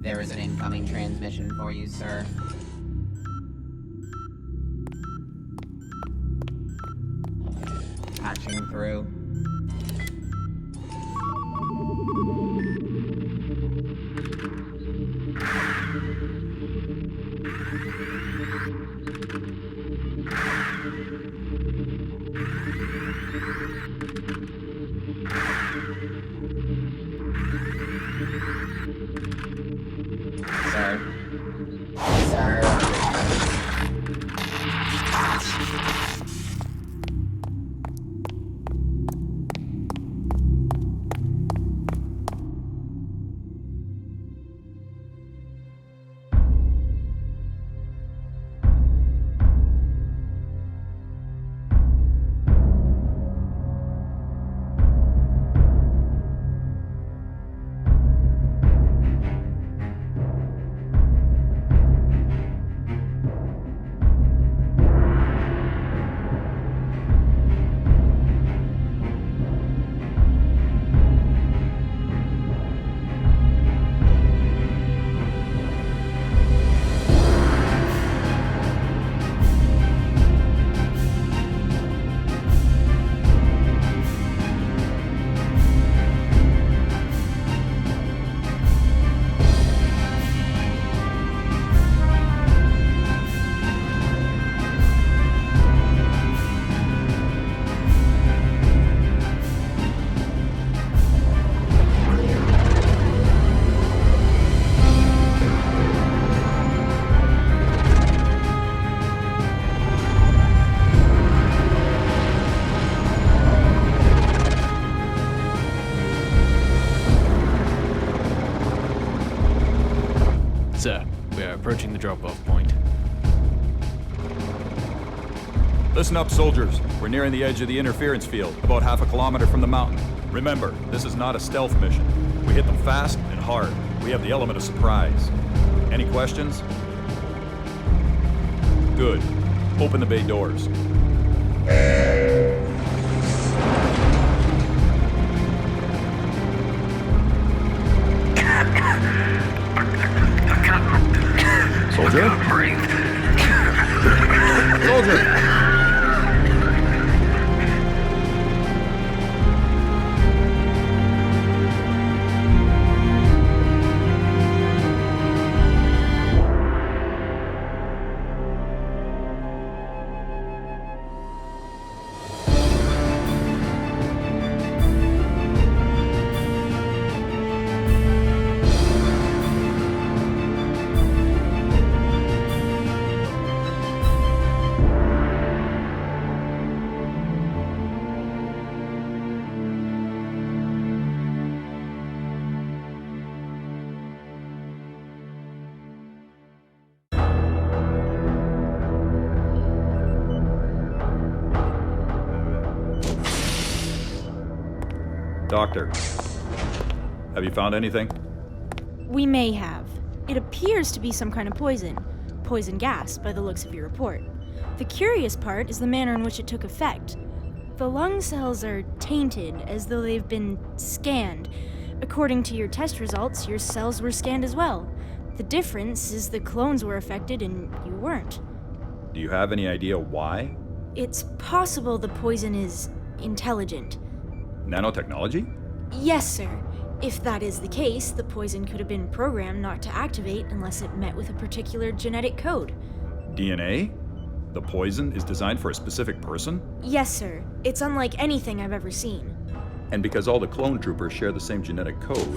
There is an incoming transmission for you, sir. Patching through. Sir. Sir. Sir, we are approaching the drop-off point. Listen up, soldiers. We're nearing the edge of the interference field, about half a kilometer from the mountain. Remember, this is not a stealth mission. We hit them fast and hard. We have the element of surprise. Any questions? Good. Open the bay doors. Soldier? Soldier! Doctor, have you found anything? We may have. It appears to be some kind of poison. Poison gas, by the looks of your report. The curious part is the manner in which it took effect. The lung cells are tainted, as though they've been scanned. According to your test results, your cells were scanned as well. The difference is the clones were affected and you weren't. Do you have any idea why? It's possible the poison is intelligent. Nanotechnology? Yes, sir. If that is the case, the poison could have been programmed not to activate unless it met with a particular genetic code. DNA? The poison is designed for a specific person? Yes, sir. It's unlike anything I've ever seen. And because all the clone troopers share the same genetic code...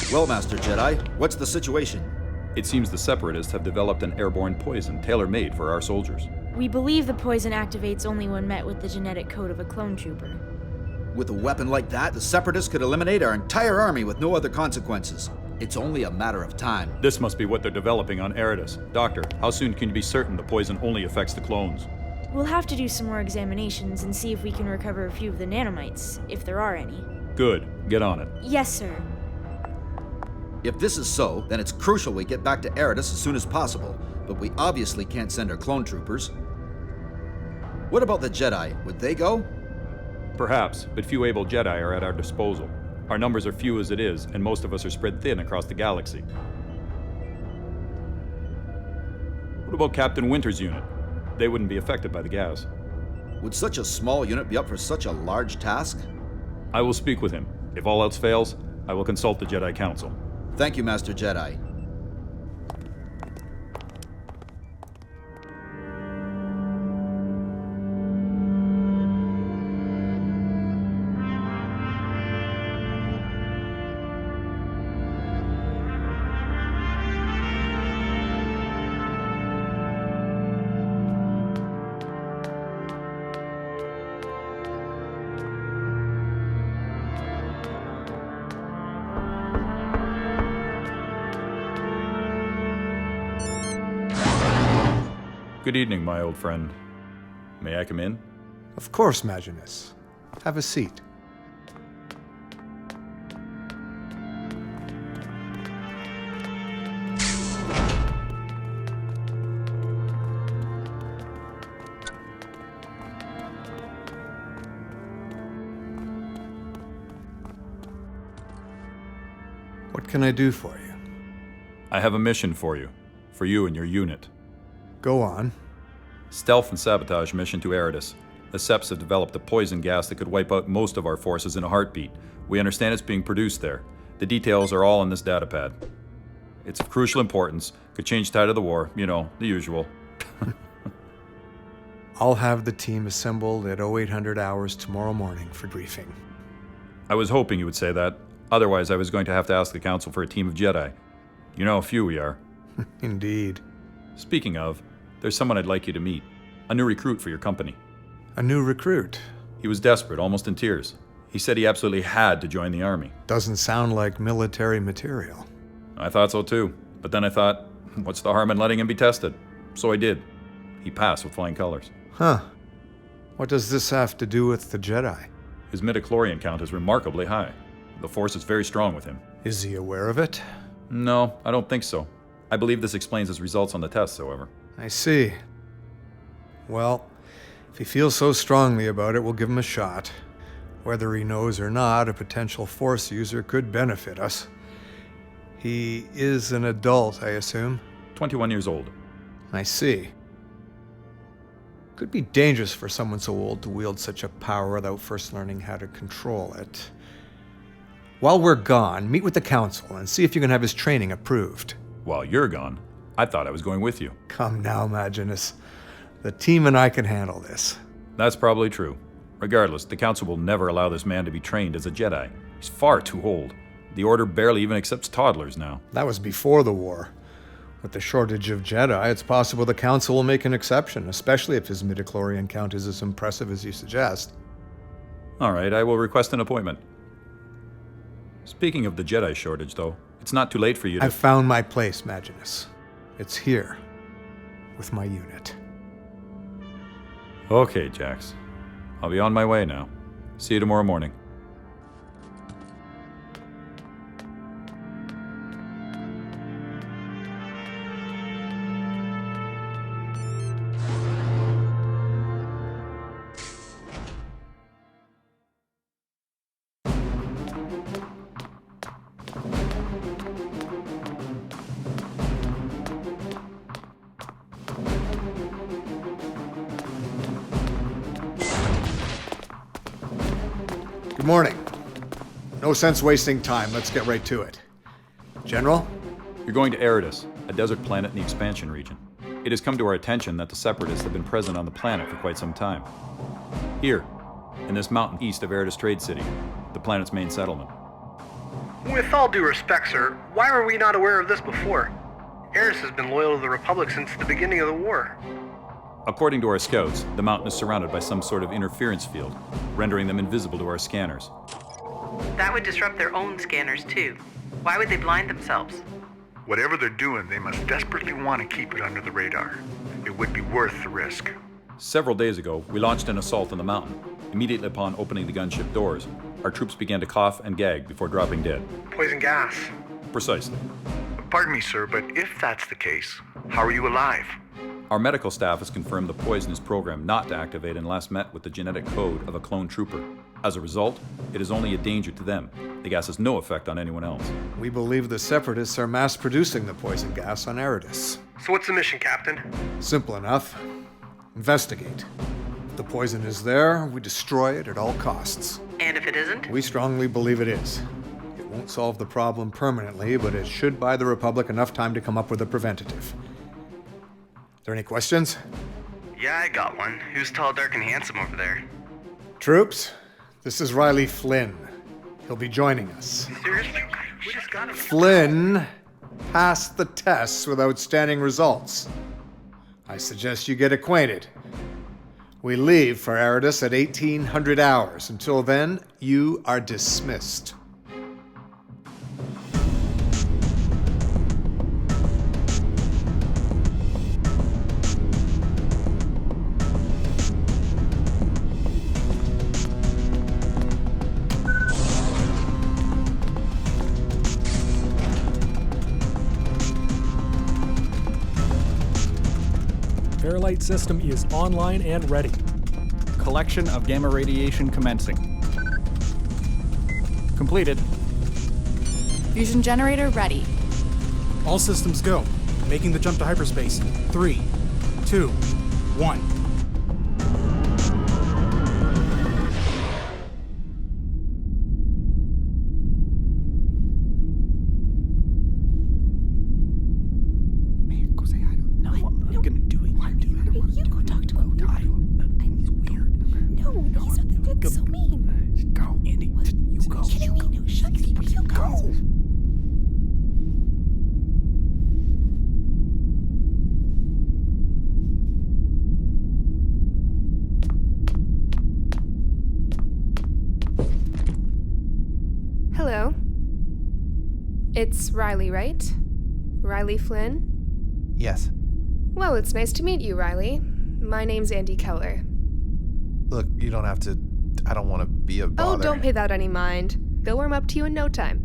Well, Master Jedi, what's the situation? It seems the Separatists have developed an airborne poison tailor-made for our soldiers. We believe the poison activates only when met with the genetic code of a clone trooper. With a weapon like that, the Separatists could eliminate our entire army with no other consequences. It's only a matter of time. This must be what they're developing on Eridus. Doctor, how soon can you be certain the poison only affects the clones? We'll have to do some more examinations and see if we can recover a few of the nanomites, if there are any. Good. Get on it. Yes, sir. If this is so, then it's crucial we get back to Eridus as soon as possible, but we obviously can't send our clone troopers. What about the Jedi? Would they go? Perhaps, but few able Jedi are at our disposal. Our numbers are few as it is, and most of us are spread thin across the galaxy. What about Captain Winter's unit? They wouldn't be affected by the gas. Would such a small unit be up for such a large task? I will speak with him. If all else fails, I will consult the Jedi Council. Thank you, Master Jedi. Good evening, my old friend. May I come in? Of course, Maginus. Have a seat. What can I do for you? I have a mission for you and your unit. Go on. Stealth and sabotage mission to Eridus. The Seps have developed a poison gas that could wipe out most of our forces in a heartbeat. We understand it's being produced there. The details are all on this datapad. It's of crucial importance. Could change tide of the war. You know, the usual. I'll have the team assembled at 0800 hours tomorrow morning for briefing. I was hoping you would say that. Otherwise, I was going to have to ask the Council for a team of Jedi. You know how few we are. Indeed. Speaking of, there's someone I'd like you to meet. A new recruit for your company. A new recruit. He was desperate, almost in tears. He said he absolutely had to join the army. Doesn't sound like military material. I thought so too. But then I thought, what's the harm in letting him be tested? So I did. He passed with flying colors. Huh. What does this have to do with the Jedi? His midichlorian count is remarkably high. The Force is very strong with him. Is he aware of it? No, I don't think so. I believe this explains his results on the tests, however. I see. Well, if he feels so strongly about it, we'll give him a shot. Whether he knows or not, a potential Force user could benefit us. He is an adult, I assume? 21 years old. I see. Could be dangerous for someone so old to wield such a power without first learning how to control it. While we're gone, meet with the Council and see if you can have his training approved. While you're gone, I thought I was going with you. Come now, Maginus. The team and I can handle this. That's probably true. Regardless, the Council will never allow this man to be trained as a Jedi. He's far too old. The Order barely even accepts toddlers now. That was before the war. With the shortage of Jedi, it's possible the Council will make an exception, especially if his midichlorian count is as impressive as you suggest. All right, I will request an appointment. Speaking of the Jedi shortage, though, it's not too late for you to... I've found my place, Maginus. It's here, with my unit. Okay, Jax. I'll be on my way now. See you tomorrow morning. Good morning. No sense wasting time. Let's get right to it. General? You're going to Eridus, a desert planet in the expansion region. It has come to our attention that the Separatists have been present on the planet for quite some time. Here, in this mountain east of Eridus Trade City, the planet's main settlement. With all due respect, sir, why were we not aware of this before? Eris has been loyal to the Republic since the beginning of the war. According to our scouts, the mountain is surrounded by some sort of interference field, rendering them invisible to our scanners. That would disrupt their own scanners, too. Why would they blind themselves? Whatever they're doing, they must desperately want to keep it under the radar. It would be worth the risk. Several days ago, we launched an assault on the mountain. Immediately upon opening the gunship doors, our troops began to cough and gag before dropping dead. Poison gas. Precisely. Pardon me, sir, but if that's the case, how are you alive? Our medical staff has confirmed the poison is programmed not to activate unless met with the genetic code of a clone trooper. As a result, it is only a danger to them. The gas has no effect on anyone else. We believe the Separatists are mass-producing the poison gas on Eridus. So what's the mission, Captain? Simple enough. Investigate. If the poison is there, we destroy it at all costs. And if it isn't? We strongly believe it is. It won't solve the problem permanently, but it should buy the Republic enough time to come up with a preventative. Are there any questions? Yeah, I got one. Who's tall, dark, and handsome over there? Troops, this is Riley Flynn. He'll be joining us. Seriously? We just got him. Flynn passed the tests with outstanding results. I suggest you get acquainted. We leave for Eridus at 1800 hours. Until then, you are dismissed. Fairlight system is online and ready. Collection of gamma radiation commencing. Completed. Fusion generator ready. All systems go. Making the jump to hyperspace. 3, 2, 1. Hello. It's Riley, right? Riley Flynn? Yes. Well, it's nice to meet you, Riley. My name's Andy Keller. Look, you don't have to... I don't want to be a bother. Oh, don't pay that any mind. They'll warm up to you in no time.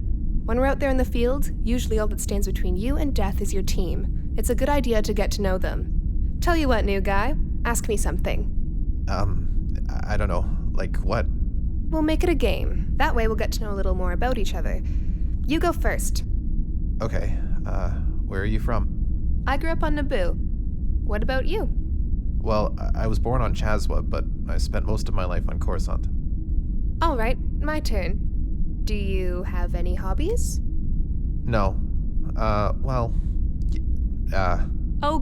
When we're out there in the field, usually all that stands between you and death is your team. It's a good idea to get to know them. Tell you what, new guy. Ask me something. I don't know. Like what? We'll make it a game. That way we'll get to know a little more about each other. You go first. Okay, where are you from? I grew up on Naboo. What about you? Well, I was born on Chazwa, but I spent most of my life on Coruscant. All right, my turn. Do you have any hobbies? No. Oh,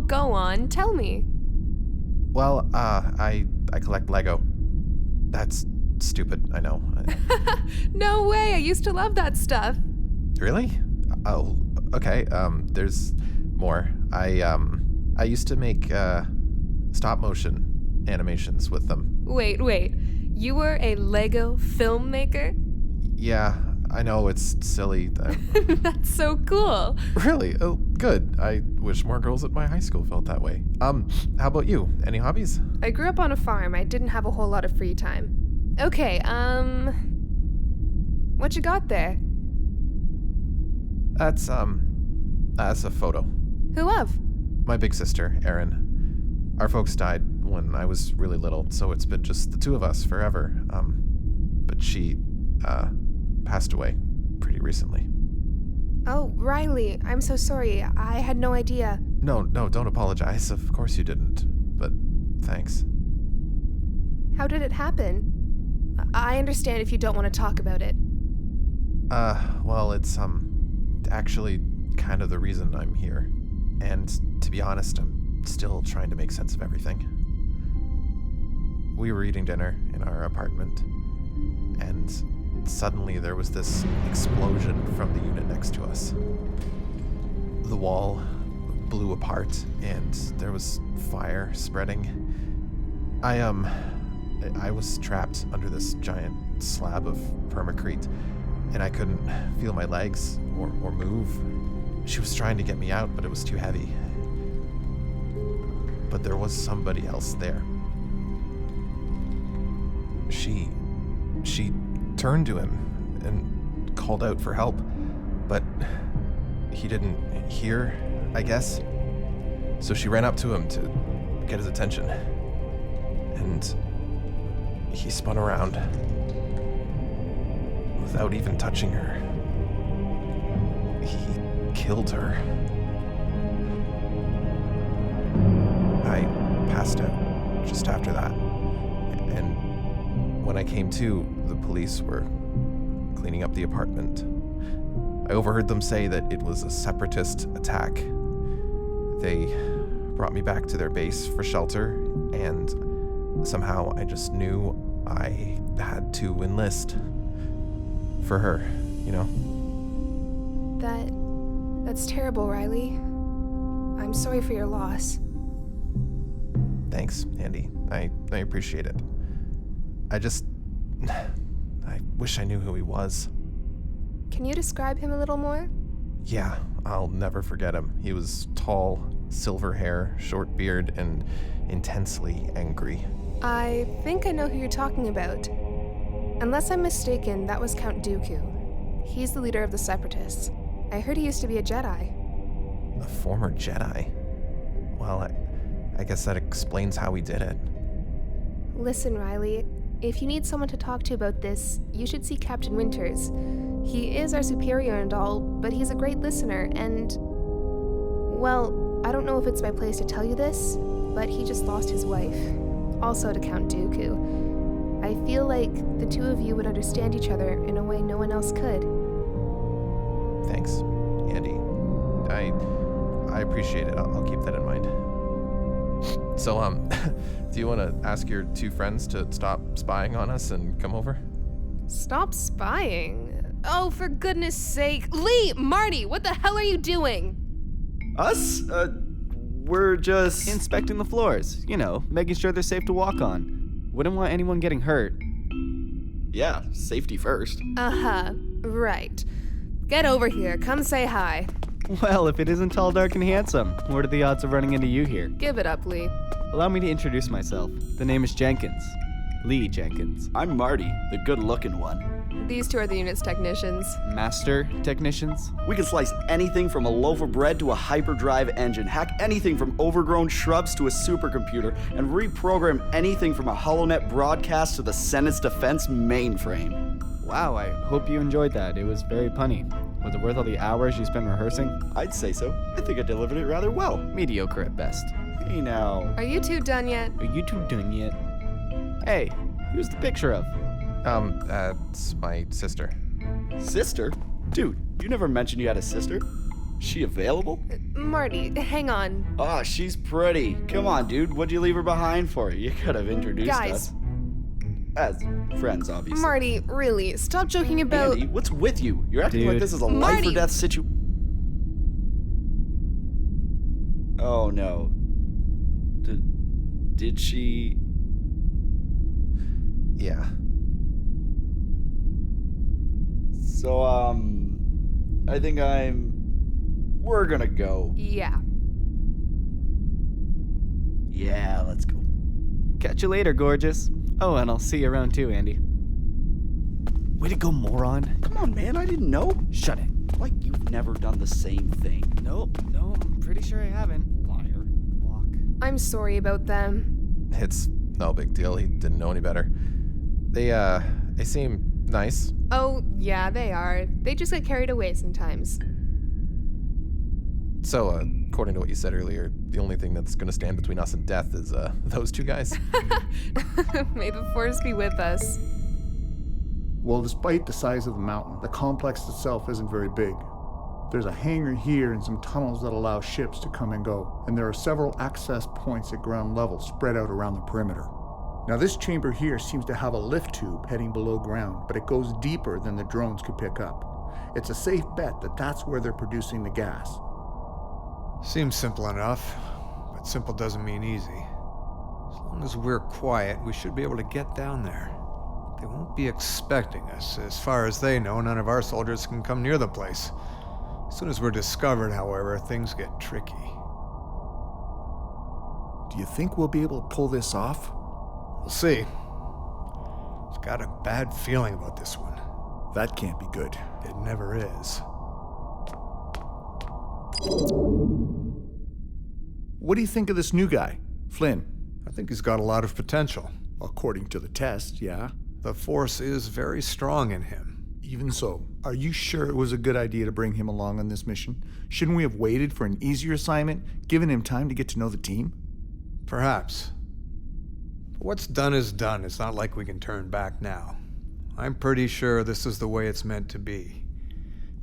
go on, tell me. Well, I collect Lego. That's stupid, I know. No way, I used to love that stuff. Really? Oh, okay, there's more. I used to make, stop motion animations with them. Wait. You were a Lego filmmaker? Yeah, I know, it's silly. That's so cool. Really? Oh, good. I wish more girls at my high school felt that way. How about you? Any hobbies? I grew up on a farm. I didn't have a whole lot of free time. Okay, what you got there? That's a photo. Who of? My big sister, Erin. Our folks died when I was really little, so it's been just the two of us forever. But she, passed away pretty recently. Oh, Riley, I'm so sorry. I had no idea. No, don't apologize. Of course you didn't. But thanks. How did it happen? I understand if you don't want to talk about it. Well, it's, actually kind of the reason I'm here. And to be honest, I'm still trying to make sense of everything. We were eating dinner in our apartment, and suddenly there was this explosion from the unit next to us. The wall blew apart, and there was fire spreading. I was trapped under this giant slab of permacrete, and I couldn't feel my legs or move. She was trying to get me out, but it was too heavy. But there was somebody else there. She turned to him and called out for help, but he didn't hear, I guess. So she ran up to him to get his attention, and he spun around without even touching her. He killed her. I passed out just after that. And when I came to, the police were cleaning up the apartment. I overheard them say that it was a separatist attack. They brought me back to their base for shelter, and somehow I just knew I had to enlist for her, you know? That's terrible, Riley. I'm sorry for your loss. Thanks, Andy. I appreciate it. I wish I knew who he was. Can you describe him a little more? Yeah, I'll never forget him. He was tall, silver hair, short beard, and intensely angry. I think I know who you're talking about. Unless I'm mistaken, that was Count Dooku. He's the leader of the Separatists. I heard he used to be a Jedi. A former Jedi? Well, I guess that explains how he did it. Listen, Riley, if you need someone to talk to about this, you should see Captain Winters. He is our superior and all, but he's a great listener, and... well, I don't know if it's my place to tell you this, but he just lost his wife. Also to Count Dooku. I feel like the two of you would understand each other in a way no one else could. Thanks, Andy. I appreciate it. I'll keep that in mind. So, do you want to ask your two friends to stop spying on us and come over? Stop spying? Oh, for goodness sake. Lee, Marty, what the hell are you doing? Us? We're just inspecting the floors. You know, making sure they're safe to walk on. Wouldn't want anyone getting hurt. Yeah, safety first. Uh-huh, right. Get over here, come say hi. Well, if it isn't Tall, Dark, and Handsome, what are the odds of running into you here? Give it up, Lee. Allow me to introduce myself. The name is Jenkins. Lee Jenkins. I'm Marty, the good-looking one. These two are the unit's technicians. Master technicians? We can slice anything from a loaf of bread to a hyperdrive engine, hack anything from overgrown shrubs to a supercomputer, and reprogram anything from a HoloNet broadcast to the Senate's defense mainframe. Wow, I hope you enjoyed that. It was very punny. Was it worth all the hours you spent rehearsing? I'd say so. I think I delivered it rather well. Mediocre at best. Hey now. Are you two done yet? Are you two done yet? Hey, who's the picture of? It's my sister. Sister? Dude, you never mentioned you had a sister. She available? Marty, hang on. Ah, she's pretty. Come on, dude. What'd you leave her behind for? You could have introduced us. As friends, obviously. Marty, really, stop joking about... Andy, what's with you? You're acting like this is a life or death situation. Oh, no. Did she... Yeah. So, I think we're gonna go. Yeah. Yeah, let's go. Catch you later, gorgeous. Oh, and I'll see you around too, Andy. Way to go, moron. Come on, man, I didn't know. Shut it. Like you've never done the same thing. No, I'm pretty sure I haven't. Liar. Walk. I'm sorry about them. It's no big deal. He didn't know any better. They seem nice. Oh, yeah, they are. They just get carried away sometimes. So, according to what you said earlier, the only thing that's going to stand between us and death is, those two guys? May the force be with us. Well, despite the size of the mountain, the complex itself isn't very big. There's a hangar here and some tunnels that allow ships to come and go, and there are several access points at ground level spread out around the perimeter. Now, this chamber here seems to have a lift tube heading below ground, but it goes deeper than the drones could pick up. It's a safe bet that that's where they're producing the gas. Seems simple enough, but simple doesn't mean easy. As long as we're quiet, we should be able to get down there. They won't be expecting us. As far as they know, none of our soldiers can come near the place. As soon as we're discovered, however, things get tricky. Do you think we'll be able to pull this off? We'll see. I've got a bad feeling about this one. That can't be good. It never is. What do you think of this new guy, Flynn? I think he's got a lot of potential. According to the test, yeah. The Force is very strong in him. Even so, are you sure it was a good idea to bring him along on this mission? Shouldn't we have waited for an easier assignment, given him time to get to know the team? Perhaps. But what's done is done. It's not like we can turn back now. I'm pretty sure this is the way it's meant to be.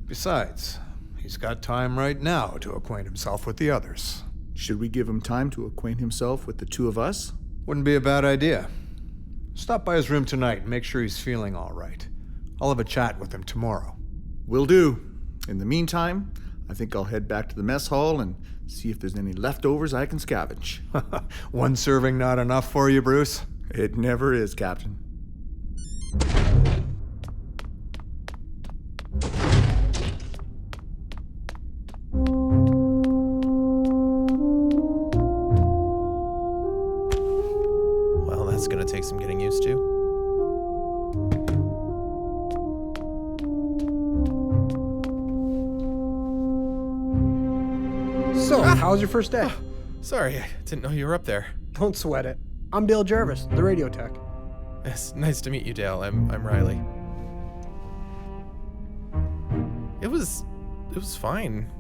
Besides, he's got time right now to acquaint himself with the others. Should we give him time to acquaint himself with the two of us? Wouldn't be a bad idea. Stop by his room tonight and make sure he's feeling all right. I'll have a chat with him tomorrow. Will do. In the meantime, I think I'll head back to the mess hall and see if there's any leftovers I can scavenge. One serving not enough for you, Bruce? It never is, Captain. Well, that's gonna take some getting used to. So, how was your first day? Sorry, I didn't know you were up there. Don't sweat it. I'm Dale Jarvis, the radio tech. It's nice to meet you, Dale. I'm Riley. It was fine.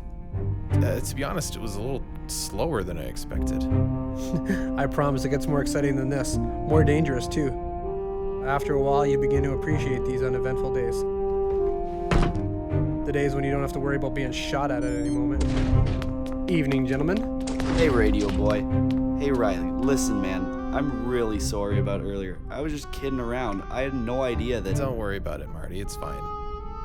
To be honest, it was a little slower than I expected. I promise it gets more exciting than this. More dangerous, too. After a while, you begin to appreciate these uneventful days. The days when you don't have to worry about being shot at any moment. Evening, gentlemen. Hey, radio boy. Hey, Riley. Listen, man. I'm really sorry about earlier. I was just kidding around. I had no idea that... Don't worry about it, Marty. It's fine.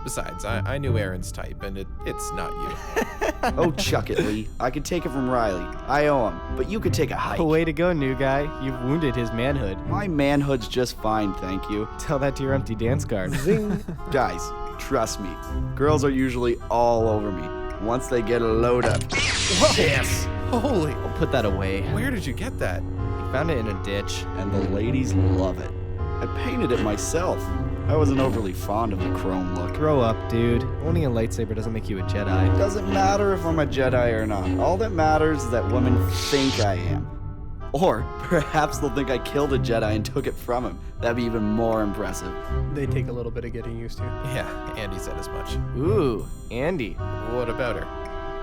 Besides, I knew Aaron's type, and it's not you. Oh, chuck it, Lee. I could take it from Riley. I owe him, but you could take a hike. Way to go, new guy. You've wounded his manhood. My manhood's just fine, thank you. Tell that to your empty dance card. Zing. Guys, trust me. Girls are usually all over me once they get a load up. Yes! Holy... I'll put that away. Where did you get that? I found it in a ditch. And the ladies love it. I painted it myself. I wasn't overly fond of the chrome look. Grow up, dude. Owning a lightsaber doesn't make you a Jedi. It doesn't matter if I'm a Jedi or not. All that matters is that women think I am. Or perhaps they'll think I killed a Jedi and took it from him. That'd be even more impressive. They take a little bit of getting used to. Yeah, Andy said as much. Ooh, Andy. What about her?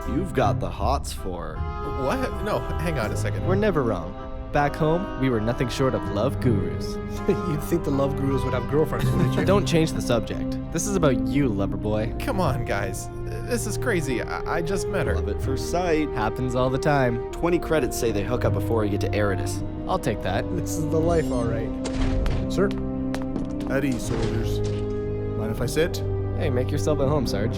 You've got the hots for her. What? No, hang on a second. We're never wrong. Back home, we were nothing short of love gurus. You'd think the love gurus would have girlfriends, wouldn't you? Don't change the subject. This is about you, lover boy. Come on, guys. This is crazy. I just met her. Love at first sight. Happens all the time. 20 credits say they hook up before we get to Eridus. I'll take that. This is the life, all right. Sir? At ease, soldiers. Mind if I sit? Hey, make yourself at home, Sarge.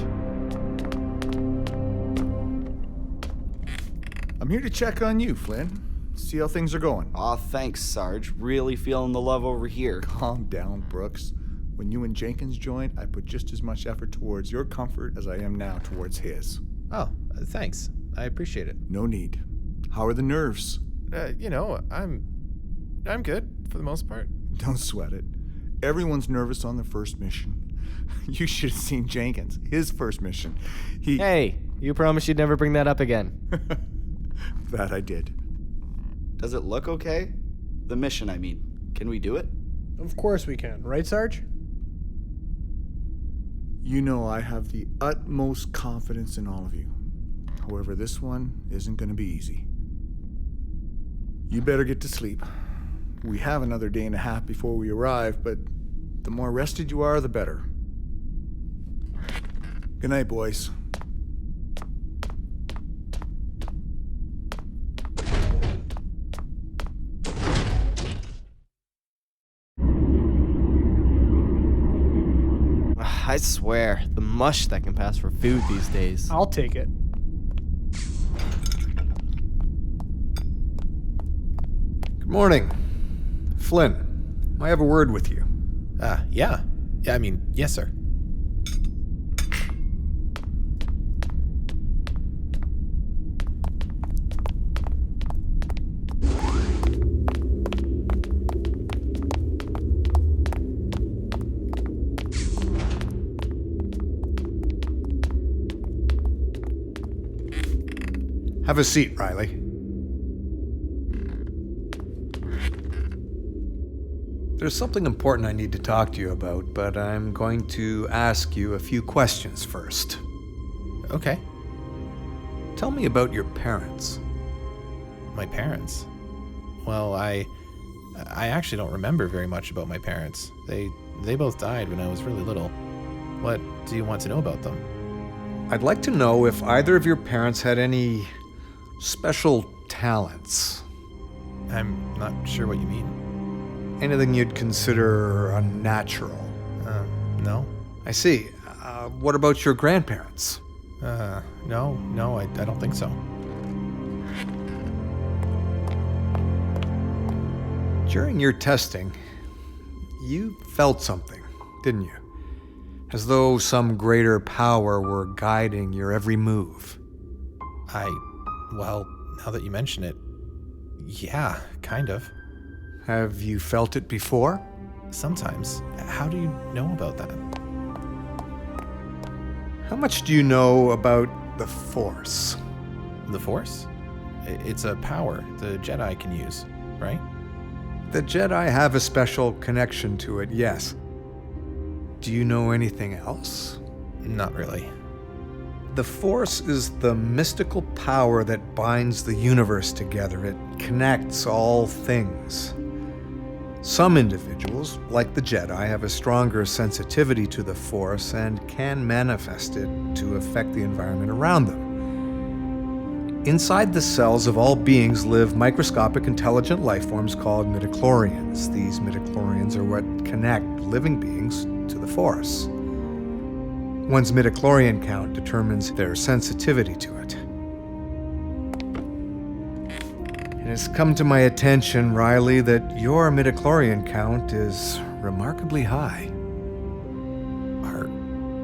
I'm here to check on you, Flynn. See how things are going. Aw, thanks, Sarge. Really feeling the love over here. Calm down, Brooks. When you and Jenkins joined, I put just as much effort towards your comfort as I am now towards his. Oh, thanks. I appreciate it. No need. How are the nerves? I'm good for the most part. Don't sweat it. Everyone's nervous on the first mission. You should have seen Jenkins. His first mission. Hey, you promised you'd never bring that up again. That I did. Does it look okay? The mission, I mean. Can we do it? Of course we can. Right, Sarge? You know I have the utmost confidence in all of you. However, this one isn't going to be easy. You better get to sleep. We have another day and a half before we arrive, but the more rested you are, the better. Good night, boys. I swear, the mush that can pass for food these days. I'll take it. Good morning. Flynn, I have a word with you. Yeah. Yeah, I mean, yes, sir. Have a seat, Riley. There's something important I need to talk to you about, but I'm going to ask you a few questions first. Okay. Tell me about your parents. My parents? Well, I actually don't remember very much about my parents. They both died when I was really little. What do you want to know about them? I'd like to know if either of your parents had any special talents. I'm not sure what you mean. Anything you'd consider unnatural? No. I see. What about your grandparents? No, I don't think so. During your testing, you felt something, didn't you? As though some greater power were guiding your every move. Well, now that you mention it, yeah, kind of. Have you felt it before? Sometimes. How do you know about that? How much do you know about the Force? The Force? It's a power the Jedi can use, right? The Jedi have a special connection to it, yes. Do you know anything else? Not really. The Force is the mystical power that binds the universe together. It connects all things. Some individuals, like the Jedi, have a stronger sensitivity to the Force and can manifest it to affect the environment around them. Inside the cells of all beings live microscopic intelligent life forms called midichlorians. These midichlorians are what connect living beings to the Force. One's midichlorian count determines their sensitivity to it. It has come to my attention, Riley, that your midichlorian count is remarkably high.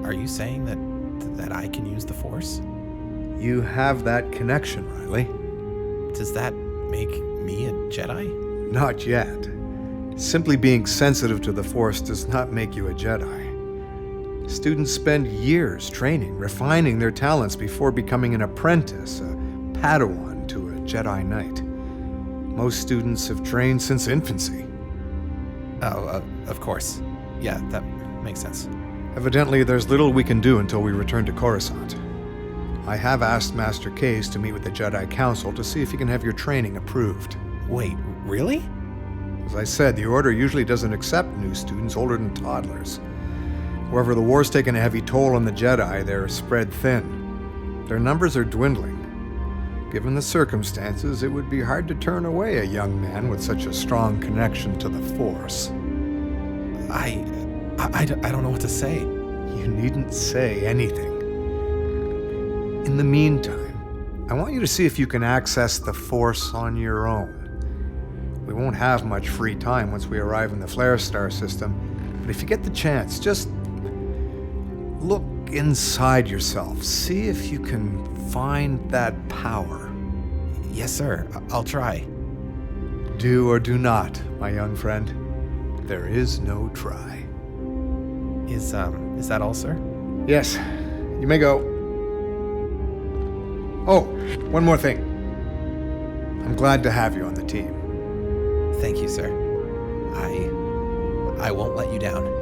Are you saying that I can use the Force? You have that connection, Riley. Does that make me a Jedi? Not yet. Simply being sensitive to the Force does not make you a Jedi. Students spend years training, refining their talents before becoming an apprentice, a Padawan to a Jedi Knight. Most students have trained since infancy. Oh, of course. Yeah, that makes sense. Evidently, there's little we can do until we return to Coruscant. I have asked Master Case to meet with the Jedi Council to see if he can have your training approved. Wait, really? As I said, the Order usually doesn't accept new students older than toddlers. However, the war's taken a heavy toll on the Jedi. They're spread thin. Their numbers are dwindling. Given the circumstances, it would be hard to turn away a young man with such a strong connection to the Force. I don't know what to say. You needn't say anything. In the meantime, I want you to see if you can access the Force on your own. We won't have much free time once we arrive in the Flare Star system, but if you get the chance, just look inside yourself. See if you can find that power. Yes, sir. I'll try. Do or do not, my young friend. There is no try. Is that all, sir? Yes. You may go. Oh, one more thing. I'm glad to have you on the team. Thank you, sir. I won't let you down.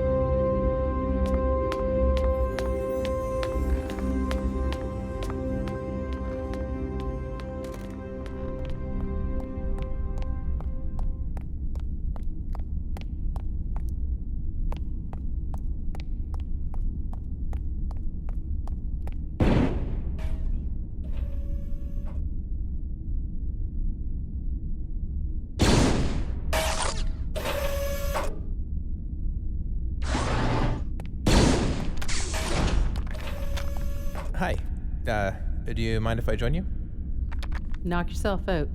Hi. Do you mind if I join you? Knock yourself out.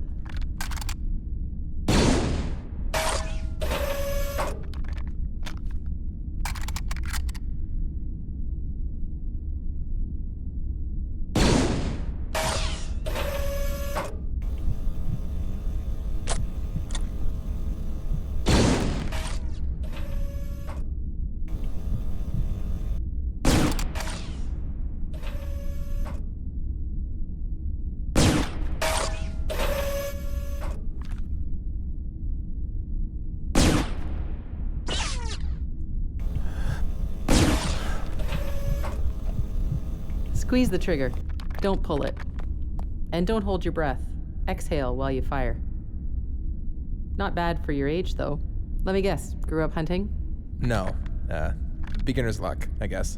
Squeeze the trigger. Don't pull it. And don't hold your breath. Exhale while you fire. Not bad for your age, though. Let me guess, grew up hunting? No. Beginner's luck, I guess.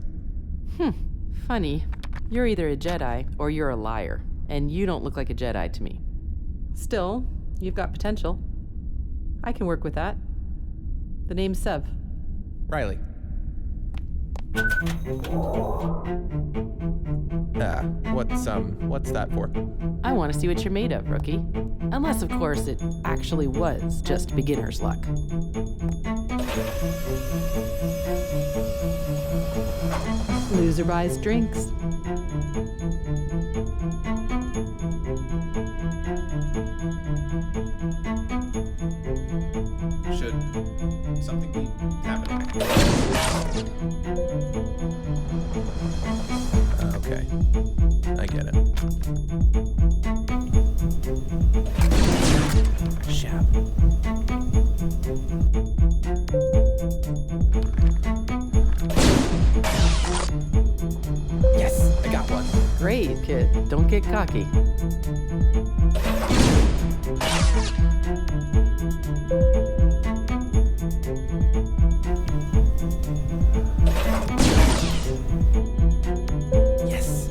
Funny. You're either a Jedi or you're a liar, and you don't look like a Jedi to me. Still, you've got potential. I can work with that. The name's Sev. Riley. What's that for? I want to see what you're made of, rookie. Unless, of course, it actually was just beginner's luck. Loser buys drinks. Should something be happening? Okay. I get it. Shap. Yes, I got one. Great, kid. Don't get cocky. Yes.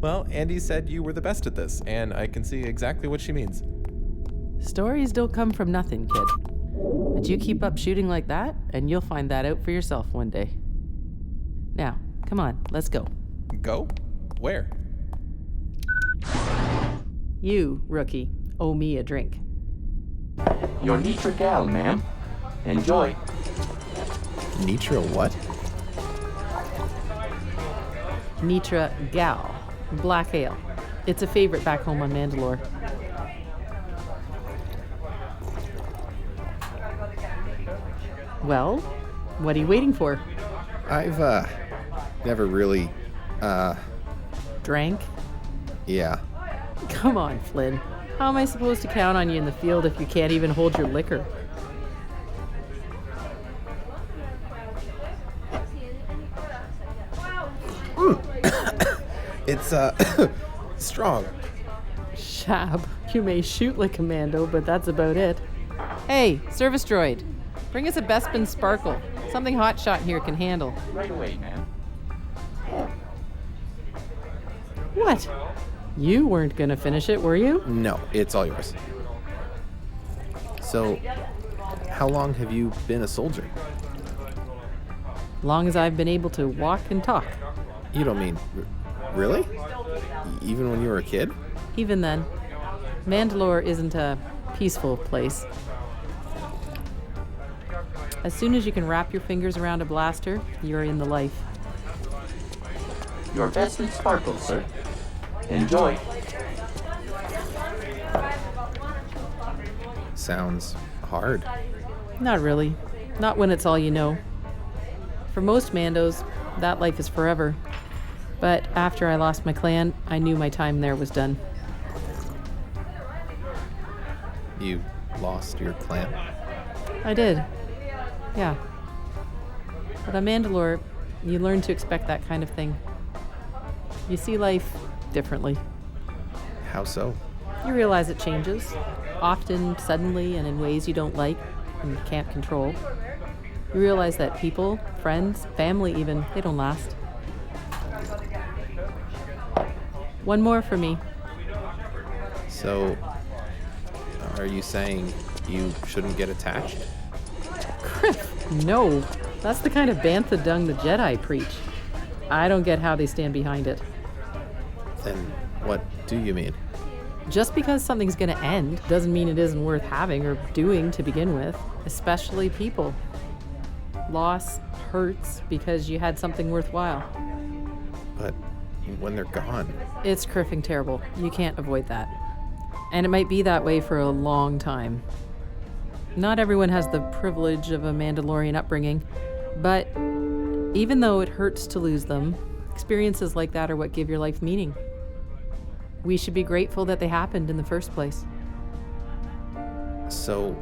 Well, Andy said you were the best at this, and I can see exactly what she means. Stories don't come from nothing, kid. But you keep up shooting like that, and you'll find that out for yourself one day. Now, come on, let's go. Go? Where? You, rookie, owe me a drink. Your Nitra gal, ma'am. Enjoy. Nitra what? Nitra Gal. Black ale. It's a favorite back home on Mandalore. Well, what are you waiting for? I've, never really, Drank? yeah. Come on, Flynn. How am I supposed to count on you in the field if you can't even hold your liquor? It's, strong. Shab, you may shoot like a Mando, but that's about it. Hey, service droid. Bring us a Bespin Sparkle. Something Hotshot here can handle. Right away, ma'am. What? You weren't gonna finish it, were you? No, it's all yours. So, how long have you been a soldier? Long as I've been able to walk and talk. You don't mean... Really? Even when you were a kid? Even then. Mandalore isn't a peaceful place. As soon as you can wrap your fingers around a blaster, you're in the life. Your Bespin Sparkle, sir. Enjoy. Sounds hard. Not really. Not when it's all you know. For most Mandos, that life is forever. But after I lost my clan, I knew my time there was done. You lost your clan? I did. Yeah. But on Mandalore, you learn to expect that kind of thing. You see life differently. How so? You realize it changes, often suddenly and in ways you don't like and can't control. You realize that people, friends, family even, they don't last. One more for me. So, are you saying you shouldn't get attached? No, that's the kind of bantha dung the Jedi preach. I don't get how they stand behind it. Then what do you mean? Just because something's gonna end doesn't mean it isn't worth having or doing to begin with, especially people. Loss hurts because you had something worthwhile. But when they're gone... It's criffing terrible. You can't avoid that. And it might be that way for a long time. Not everyone has the privilege of a Mandalorian upbringing, but even though it hurts to lose them, experiences like that are what give your life meaning. We should be grateful that they happened in the first place. So,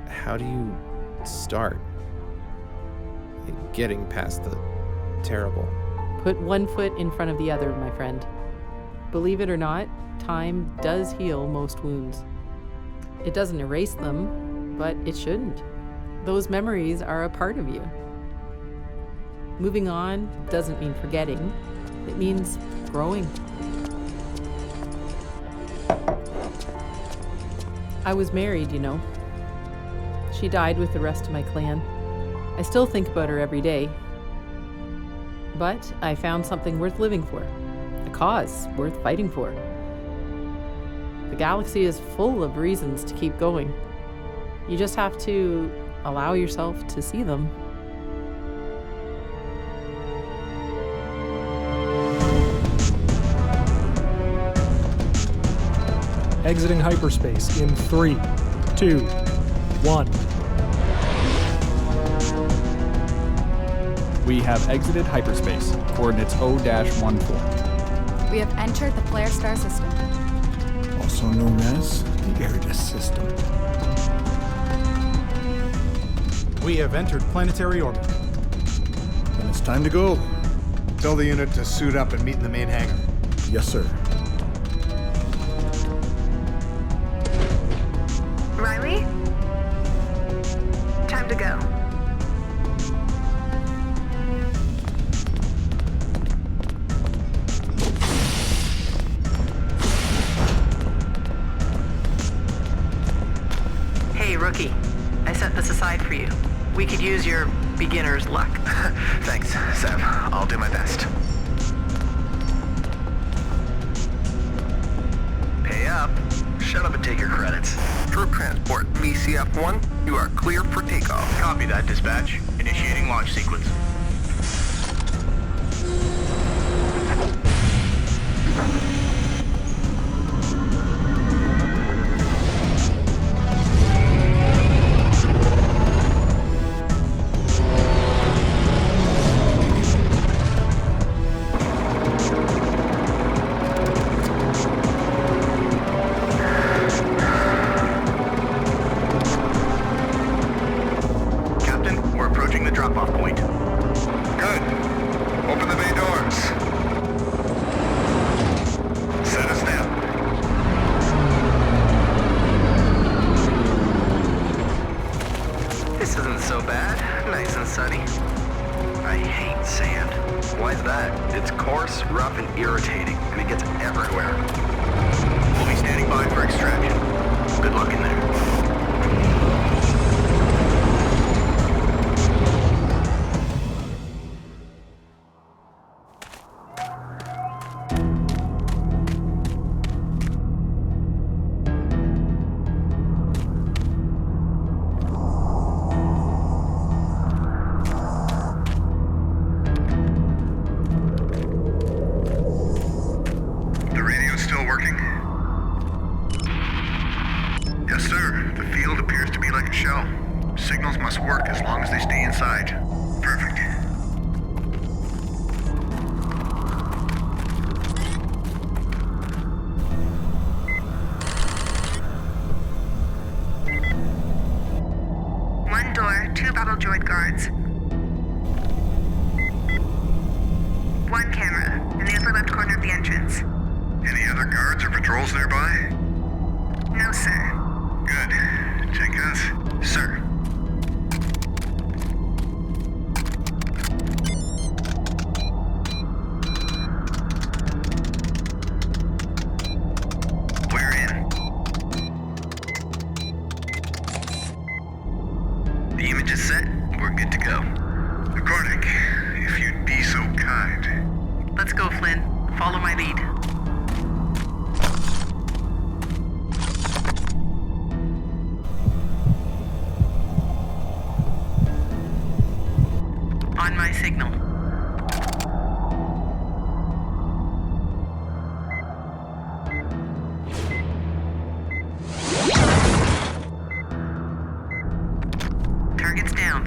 how do you start getting past the terrible? Put one foot in front of the other, my friend. Believe it or not, time does heal most wounds. It doesn't erase them, but it shouldn't. Those memories are a part of you. Moving on doesn't mean forgetting. It means growing. I was married, you know. She died with the rest of my clan. I still think about her every day. But I found something worth living for. A cause worth fighting for. The galaxy is full of reasons to keep going. You just have to allow yourself to see them. Exiting hyperspace in 3, 2, 1. We have exited hyperspace. Coordinates O-14. We have entered the Flare Star system. Also known as the Eridus system. We have entered planetary orbit. Then it's time to go. Tell the unit to suit up and meet in the main hangar. Yes, sir. Riley? Time to go. Hey, rookie. I set this aside for you. We could use your beginner's luck. Thanks, Sam. I'll do my best. Pay up. Shut up and take your credits. Troop transport, VCF-1, you are clear for takeoff. Copy that, dispatch. Initiating launch sequence.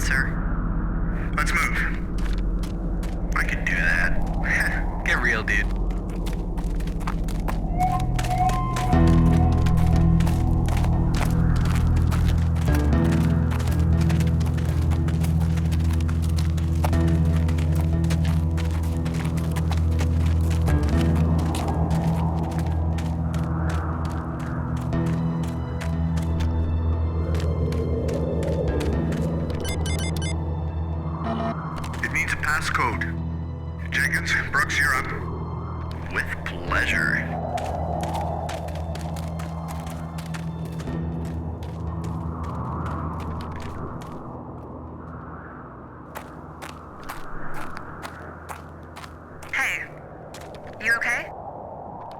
field, sir. Let's move. I can do that. Get real, dude. It needs a passcode. Jenkins, Brooks, you're up. With pleasure. Hey, you okay?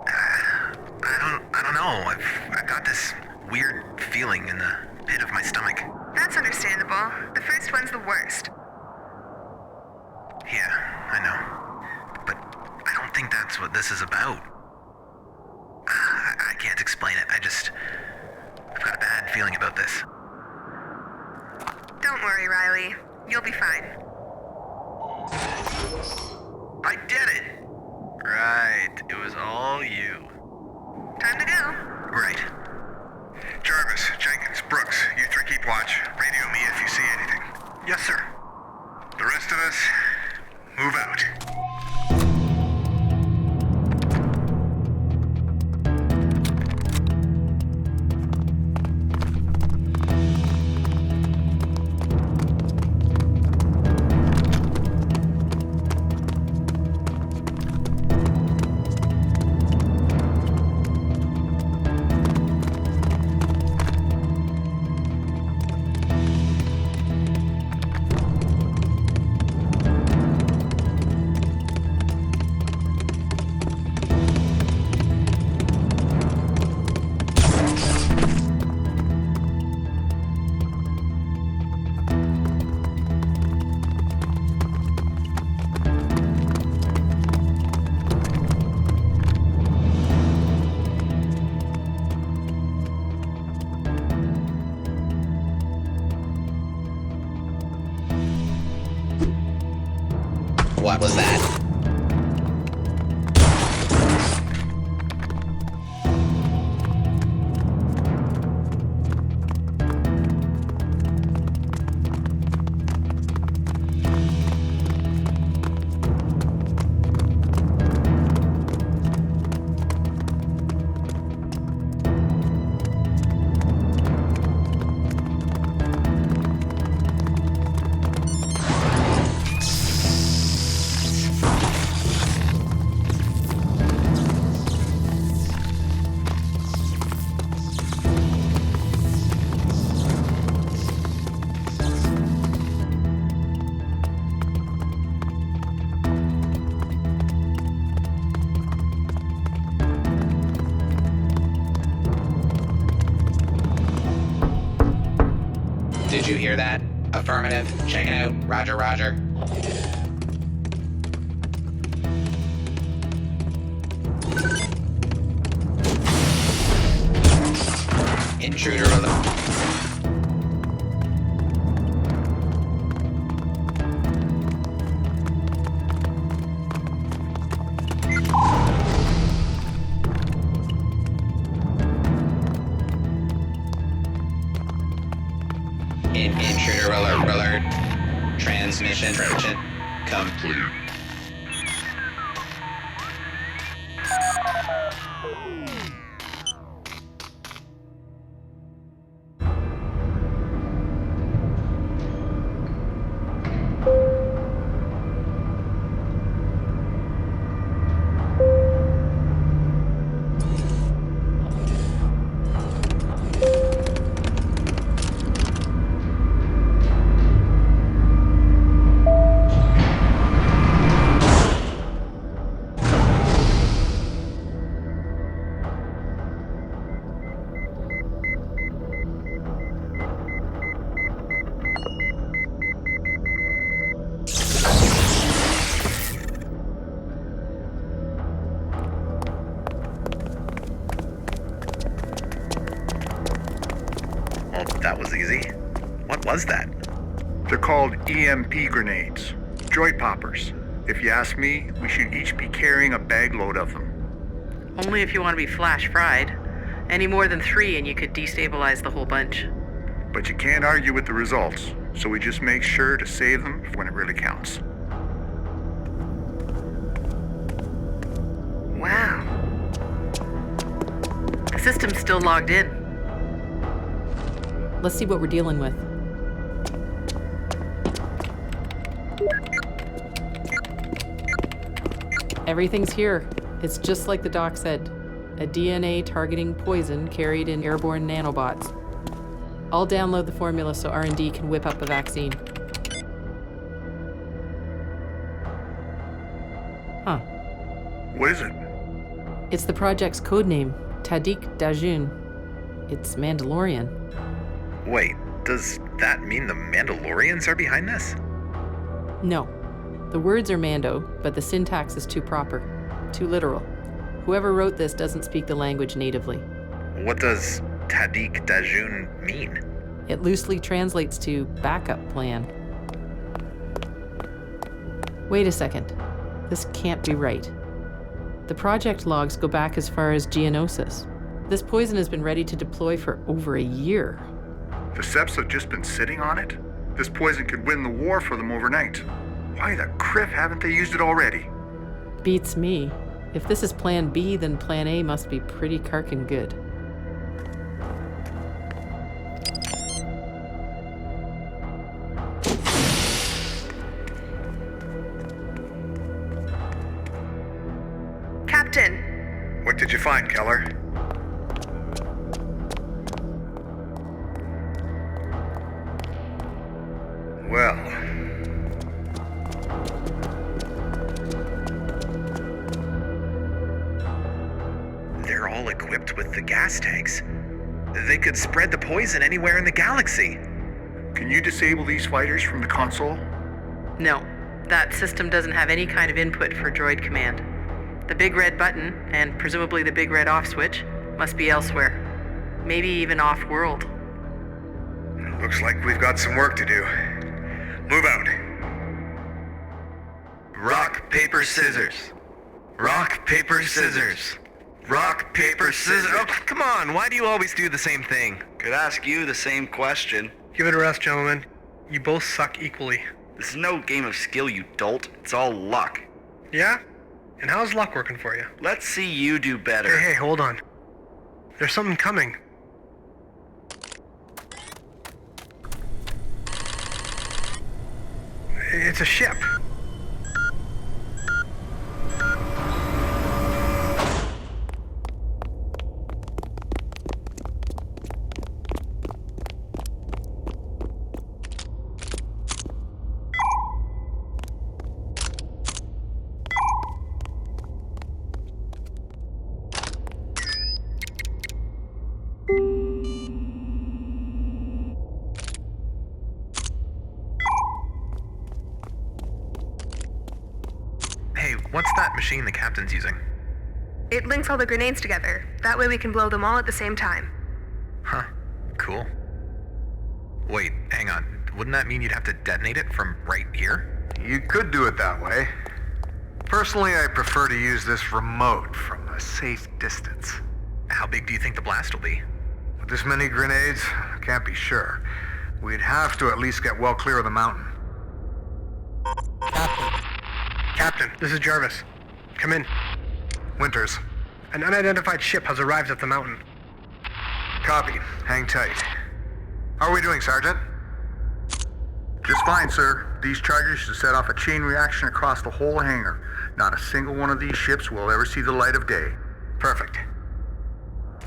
I don't know. I've got this weird feeling in the pit of my stomach. That's understandable. The first one's the worst. Yeah, I know. But I don't think that's what this is about. I can't explain it. I've got a bad feeling about this. Don't worry, Riley. You'll be fine. I did it! Right, it was all you. Time to go. Right. Jarvis, Jenkins, Brooks, you three keep watch. Radio me if you see anything. Yes, sir. The rest of us, move out. What was that? Did you hear that? Affirmative. Check it out. Roger, roger. Intruder alert. Intruder alert. Transmission complete. That was easy. What was that? They're called EMP grenades. Joy poppers. If you ask me, we should each be carrying a bag load of them. Only if you want to be flash fried. Any more than 3 and you could destabilize the whole bunch. But you can't argue with the results, so we just make sure to save them when it really counts. Wow. The system's still logged in. Let's see what we're dealing with. Everything's here. It's just like the doc said. A DNA targeting poison carried in airborne nanobots. I'll download the formula so R&D can whip up a vaccine. Huh. What is it? It's the project's codename, Tahdik Dajun. It's Mandalorian. Wait, does that mean the Mandalorians are behind this? No. The words are Mando, but the syntax is too proper, too literal. Whoever wrote this doesn't speak the language natively. What does Tahdik Dajun mean? It loosely translates to backup plan. Wait a second. This can't be right. The project logs go back as far as Geonosis. This poison has been ready to deploy for over a year. The Seps have just been sitting on it? This poison could win the war for them overnight. Why the criff haven't they used it already? Beats me. If this is Plan B, then Plan A must be pretty carkin' good. Captain! What did you find, Keller? Well... They're all equipped with the gas tanks. They could spread the poison anywhere in the galaxy. Can you disable these fighters from the console? No, that system doesn't have any kind of input for droid command. The big red button, and presumably the big red off switch, must be elsewhere. Maybe even off-world. Looks like we've got some work to do. Move out. Rock, paper, scissors. Rock, paper, scissors. Rock, paper, scissors. Oh, come on. Why do you always do the same thing? Could ask you the same question. Give it a rest, gentlemen. You both suck equally. This is no game of skill, you dolt. It's all luck. Yeah? And how's luck working for you? Let's see you do better. Hey, hold on. There's something coming. It's a ship. What's that machine the captain's using? It links all the grenades together. That way we can blow them all at the same time. Huh. Cool. Wait, hang on. Wouldn't that mean you'd have to detonate it from right here? You could do it that way. Personally, I prefer to use this remote from a safe distance. How big do you think the blast will be? With this many grenades, I can't be sure. We'd have to at least get well clear of the mountain. Captain, this is Jarvis. Come in. Winters. An unidentified ship has arrived at the mountain. Copy. Hang tight. How are we doing, Sergeant? Just fine, sir. These charges should set off a chain reaction across the whole hangar. Not a single one of these ships will ever see the light of day. Perfect.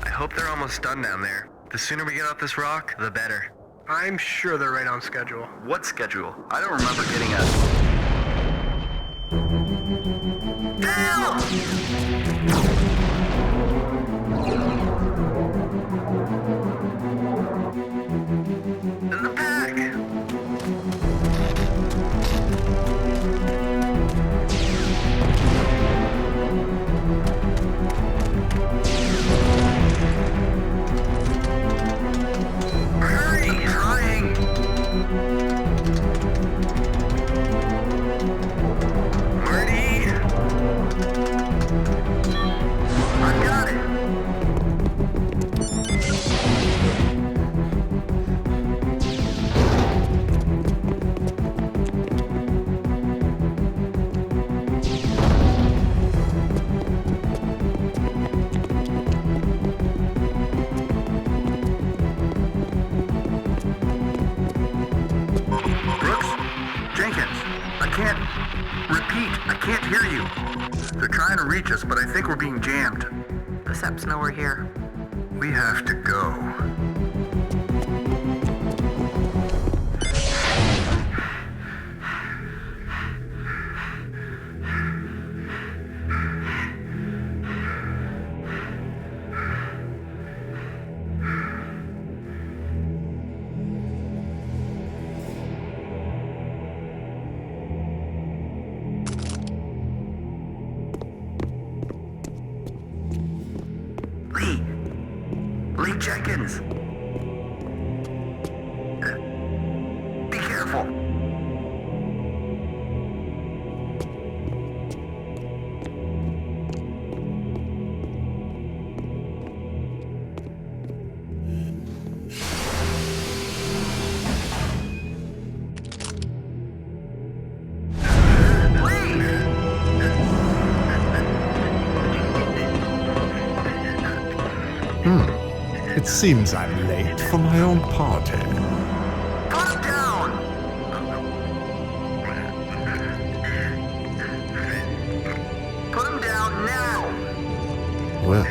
I hope they're almost done down there. The sooner we get off this rock, the better. I'm sure they're right on schedule. What schedule? I don't remember getting a... can't hear you. They're trying to reach us, but I think we're being jammed. The SEPs know we're here. We have to go. Lee Jenkins! Be careful! It seems I'm late for my own party. Put him down! Put him down now! Well,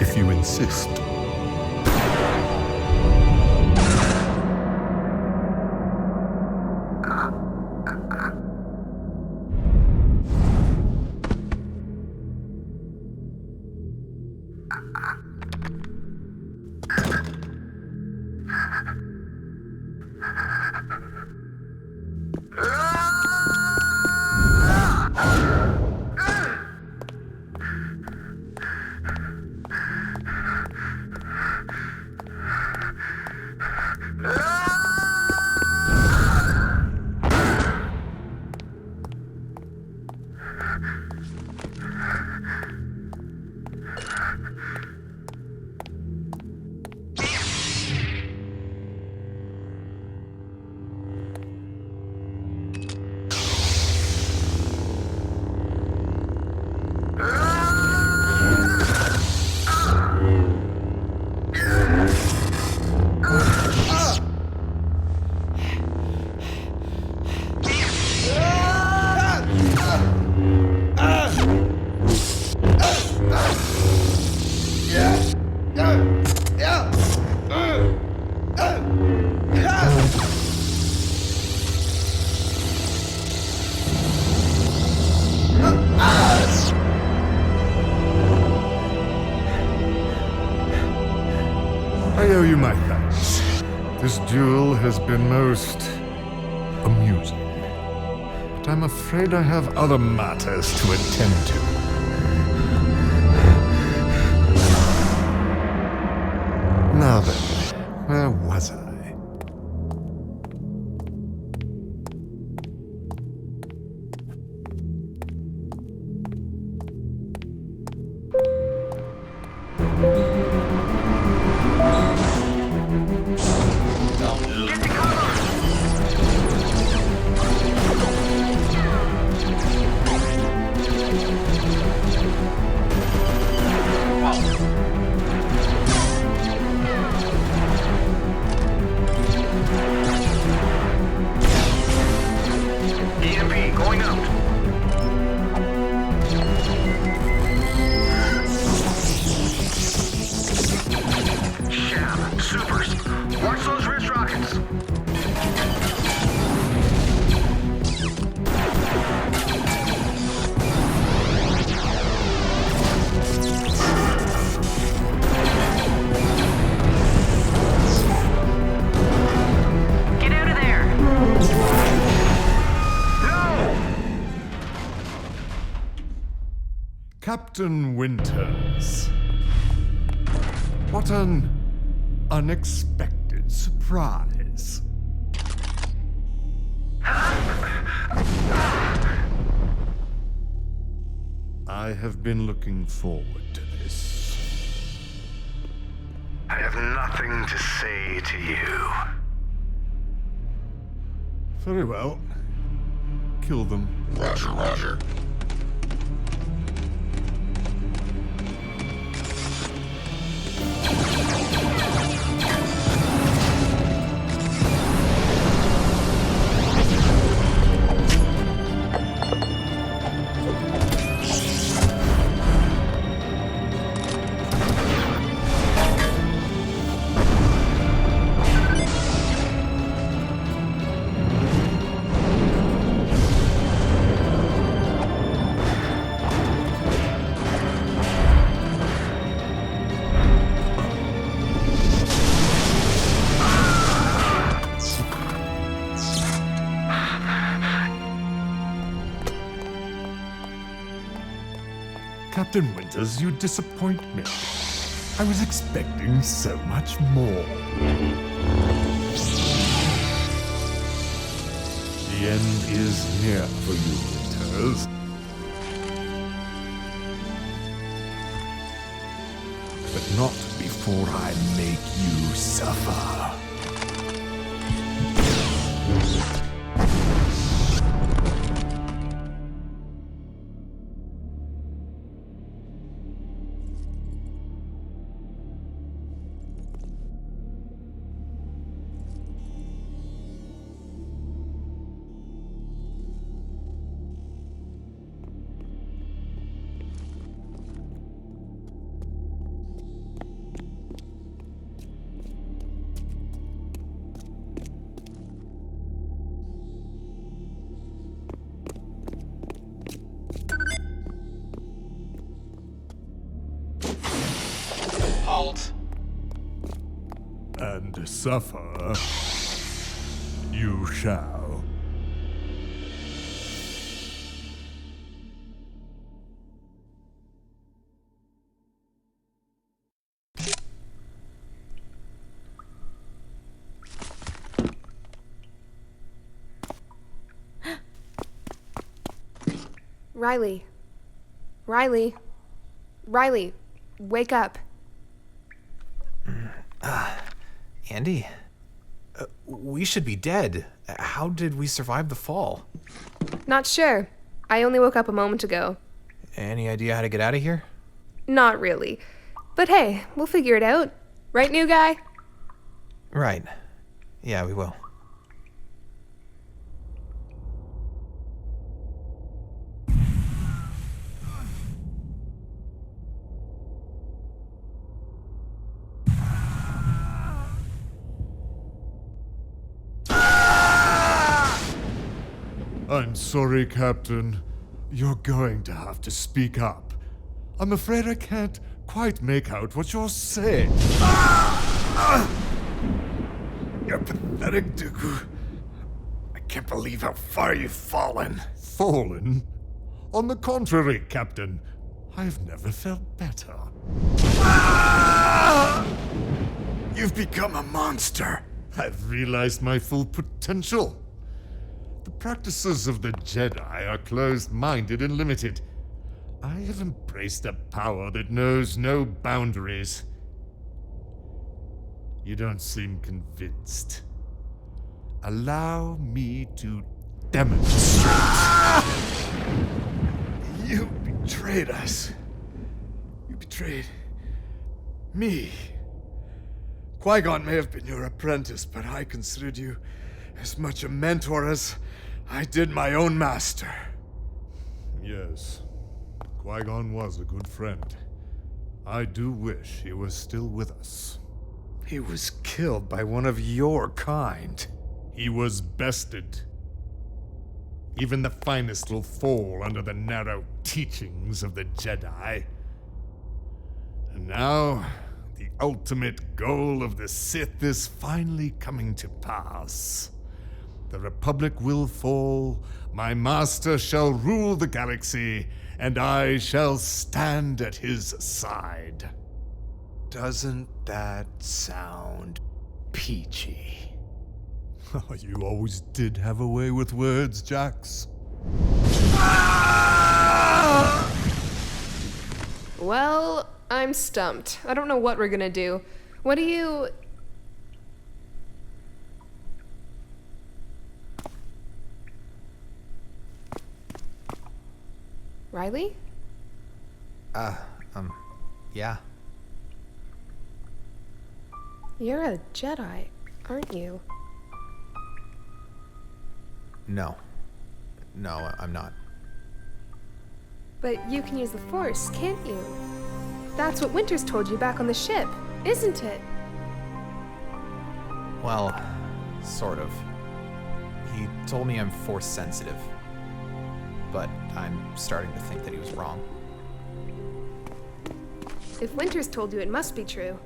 if you insist. I owe you my thanks. This duel has been most amusing. But I'm afraid I have other matters to attend to. Now then, where was I? EMP going out. Shab, supers, watch those wrist rockets. Get out of there! Captain Winters. What an unexpected surprise. I have been looking forward to this. I have nothing to say to you. Very well. Kill them. Roger, roger. Captain Winters, you disappoint me. I was expecting so much more. The end is near for you, Winters. But not before I make you suffer. Halt. And suffer you shall. Riley. Riley. Riley, wake up. Andy? We should be dead. How did we survive the fall? Not sure. I only woke up a moment ago. Any idea how to get out of here? Not really. But hey, we'll figure it out. Right, new guy? Right. Yeah, we will. I'm sorry, Captain. You're going to have to speak up. I'm afraid I can't quite make out what you're saying. You're pathetic, Dooku. I can't believe how far you've fallen. Fallen? On the contrary, Captain. I've never felt better. You've become a monster. I've realized my full potential. The practices of the Jedi are closed-minded and limited. I have embraced a power that knows no boundaries. You don't seem convinced. Allow me to demonstrate. You betrayed us. You betrayed me. Qui-Gon may have been your apprentice, but I considered you as much a mentor as I did my own master. Yes, Qui-Gon was a good friend. I do wish he was still with us. He was killed by one of your kind. He was bested. Even the finest will fall under the narrow teachings of the Jedi. And now, the ultimate goal of the Sith is finally coming to pass. The Republic will fall, my master shall rule the galaxy, and I shall stand at his side. Doesn't that sound peachy? You always did have a way with words, Jax. Well, I'm stumped. I don't know what we're gonna do. What do you... Riley? Yeah. You're a Jedi, aren't you? No. No, I'm not. But you can use the Force, can't you? That's what Winters told you back on the ship, isn't it? Well, sort of. He told me I'm Force sensitive. But I'm starting to think that he was wrong. If Winters told you, it must be true.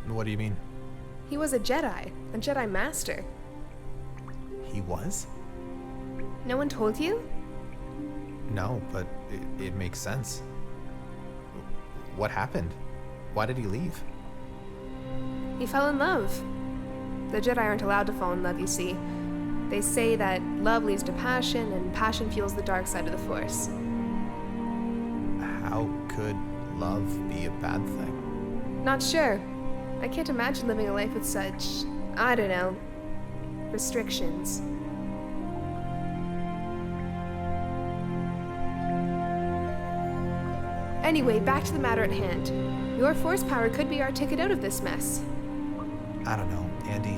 What do you mean? He was a Jedi Master. He was? No one told you? No, but it makes sense. What happened? Why did he leave? He fell in love. The Jedi aren't allowed to fall in love, you see. They say that love leads to passion, and passion fuels the dark side of the Force. How could love be a bad thing? Not sure. I can't imagine living a life with such, I don't know, restrictions. Anyway, back to the matter at hand. Your Force power could be our ticket out of this mess. I don't know, Andy.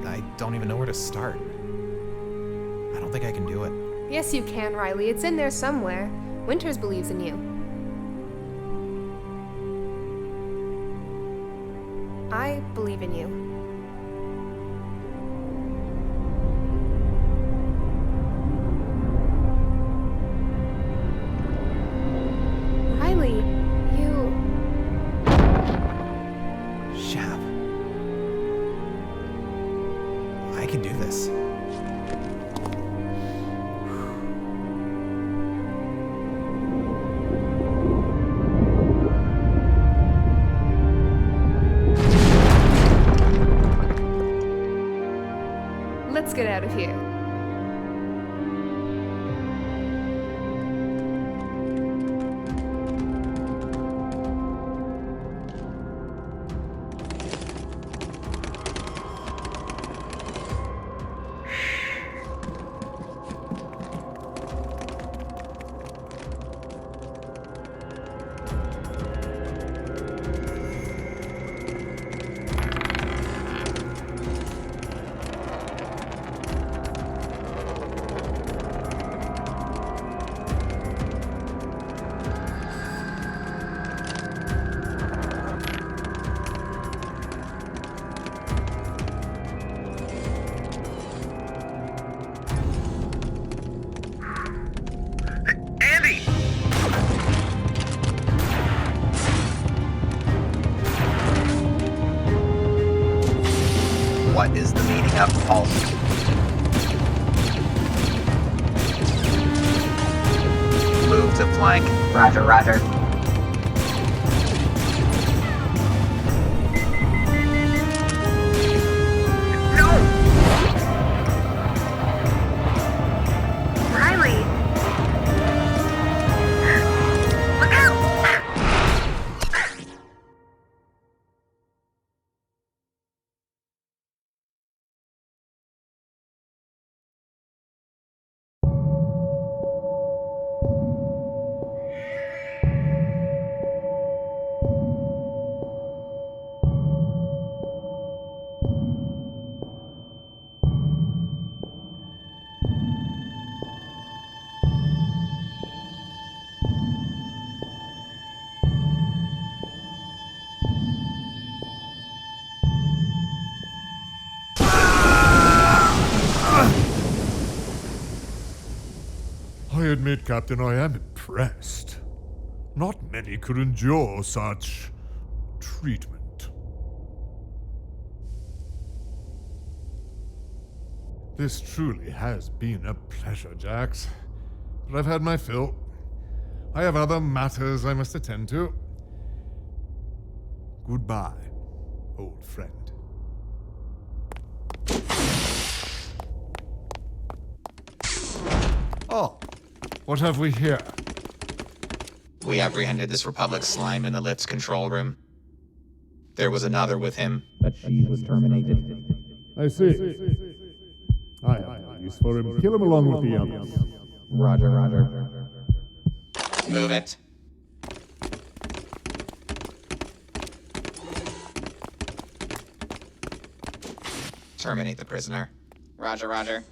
I don't even know where to start. I don't think I can do it. Yes, you can, Riley. It's in there somewhere. Winters believes in you. I believe in you. Riley, you... Shab. I can do this. Let's get out of here. What is the meaning of pulse? Move to flank. Roger, roger. Riley! Look out! I admit, Captain, I am impressed. Not many could endure such treatment. This truly has been a pleasure, Jax. But I've had my fill. I have other matters I must attend to. Goodbye, old friend. Oh, what have we here? We apprehended this Republic slime in the lift's control room. There was another with him, but she was terminated. I see. I have use for him. Kill him along with the others. Roger, roger. Move it. Terminate the prisoner. Roger, roger.